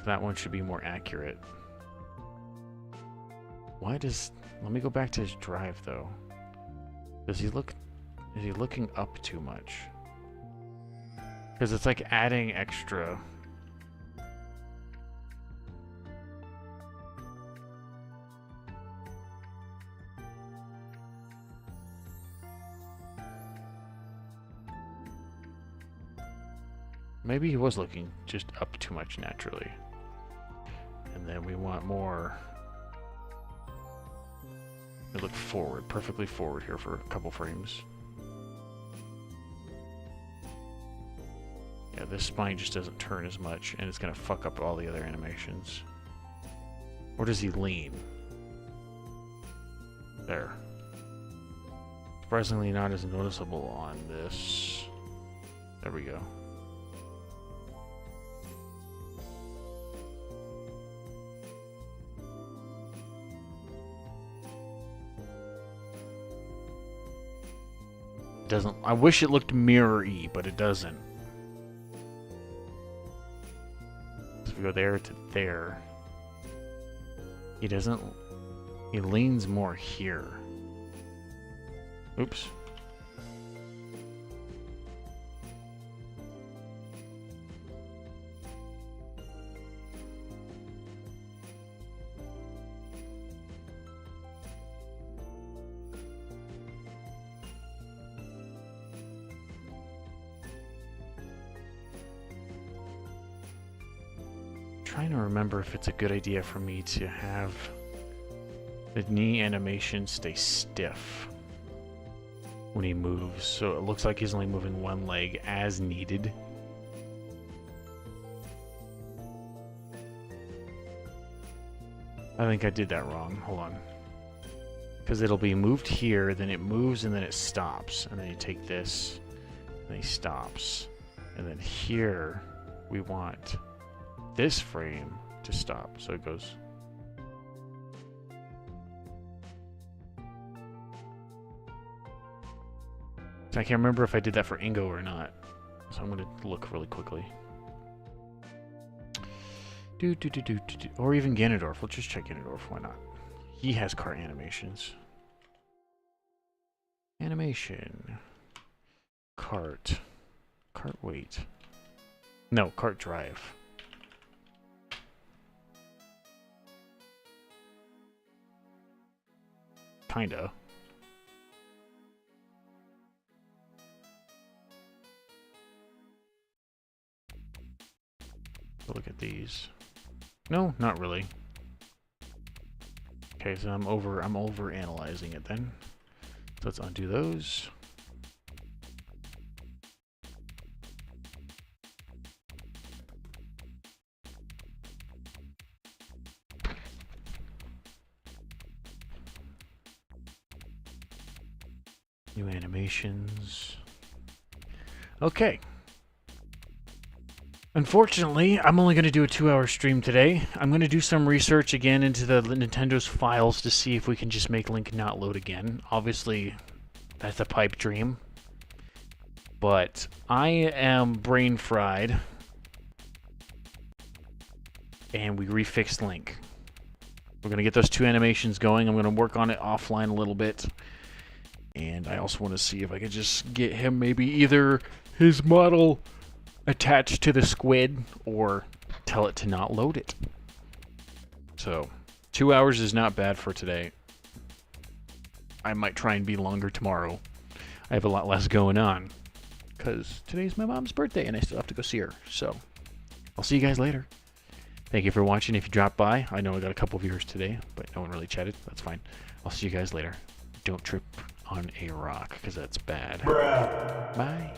That one should be more accurate. Why does... Let me go back to his drive, though. Does he look... Is he looking up too much? Because it's like adding extra... Maybe he was looking just up too much naturally. And then we want more... We look forward, perfectly forward here for a couple frames. Yeah, this spine just doesn't turn as much, and it's going to fuck up all the other animations. Or does he lean? There. Surprisingly not as noticeable on this. There we go. Doesn't. I wish it looked mirror-y, but it doesn't. So we go there to there. He doesn't. He leans more here. Oops. Trying to remember if it's a good idea for me to have the knee animation stay stiff when he moves, so it looks like he's only moving one leg as needed. I think I did that wrong. Hold on. Because it'll be moved here, then it moves, and then it stops. And then you take this, and he stops. And then here, we want this frame to stop, so it goes. So I can't remember if I did that for Ingo or not, so I'm going to look really quickly. Or even Ganondorf. Let's just check Ganondorf. Why not? He has cart animations. Animation. Cart. Cart weight. No, cart drive. Kinda. Look at these. No, not really. Okay, so I'm over analyzing it then. So let's undo those. New animations. Okay. Unfortunately, I'm only going to do a 2-hour stream today. I'm going to do some research again into the Nintendo's files to see if we can just make Link not load again. Obviously, that's a pipe dream. But I am brain fried. And we refixed Link. We're going to get those 2 animations going. I'm going to work on it offline a little bit. And I also want to see if I could just get him maybe either his model attached to the squid or tell it to not load it. So 2 hours is not bad for today. I might try and be longer tomorrow. I have a lot less going on because today's my mom's birthday and I still have to go see her. So I'll see you guys later. Thank you for watching. If you dropped by, I know I got a couple viewers today, but no one really chatted. That's fine. I'll see you guys later. Don't trip on a rock because that's bad. Bruh. Bye.